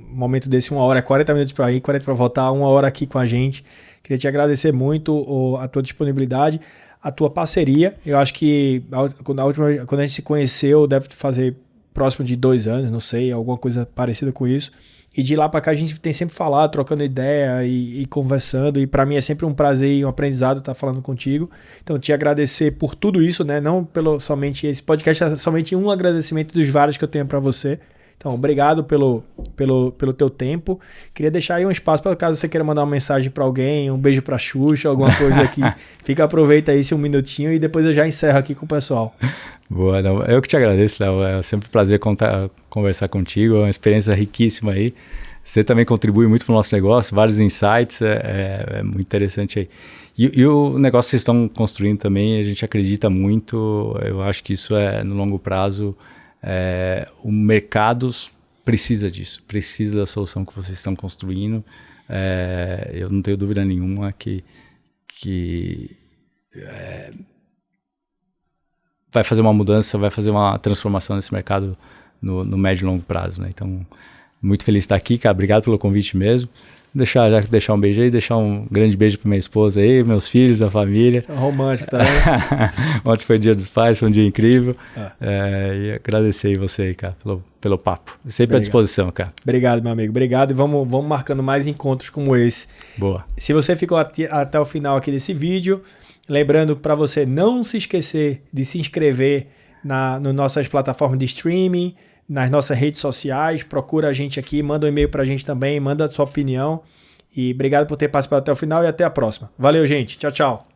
Speaker 1: momento desse, 1 hora, 40 minutos para ir, 40 para voltar, 1 hora aqui com a gente. Queria te agradecer muito a tua disponibilidade, a tua parceria. Eu acho que quando a gente se conheceu, deve fazer próximo de 2 anos, não sei, alguma coisa parecida com isso. E de lá para cá a gente tem sempre falado, trocando ideia e conversando. E para mim é sempre um prazer e um aprendizado estar falando contigo. Então, te agradecer por tudo isso, né? Não somente esse podcast, é somente um agradecimento dos vários que eu tenho para você. Então, obrigado pelo teu tempo. Queria deixar aí um espaço para caso você queira mandar uma mensagem para alguém, um beijo para Xuxa, alguma coisa aqui. Aproveita aí um minutinho e depois eu já encerro aqui com o pessoal.
Speaker 2: Boa, não, eu que te agradeço, Léo. É sempre um prazer conversar contigo, é uma experiência riquíssima aí. Você também contribui muito para o nosso negócio, vários insights, é muito interessante aí. E o negócio que vocês estão construindo também, a gente acredita muito, eu acho que isso no longo prazo, o mercado precisa disso, precisa da solução que vocês estão construindo. Eu não tenho dúvida nenhuma que vai fazer uma mudança, vai fazer uma transformação nesse mercado no médio e longo prazo, né? Então, muito feliz de estar aqui, cara. Obrigado pelo convite mesmo. Deixar um beijo aí, deixar um grande beijo para minha esposa aí, meus filhos, a família.
Speaker 1: Você é romântico também.
Speaker 2: Ontem foi Dia dos Pais, foi um dia incrível. E agradecer aí você aí, cara, pelo papo. Sempre à disposição, cara.
Speaker 1: Obrigado, meu amigo. Obrigado e vamos marcando mais encontros como esse.
Speaker 2: Boa.
Speaker 1: Se você ficou até o final aqui desse vídeo, lembrando para você não se esquecer de se inscrever nas nossas plataformas de streaming, nas nossas redes sociais, procura a gente aqui, manda um e-mail pra gente também, manda a sua opinião. E obrigado por ter participado até o final e até a próxima. Valeu, gente. Tchau, tchau.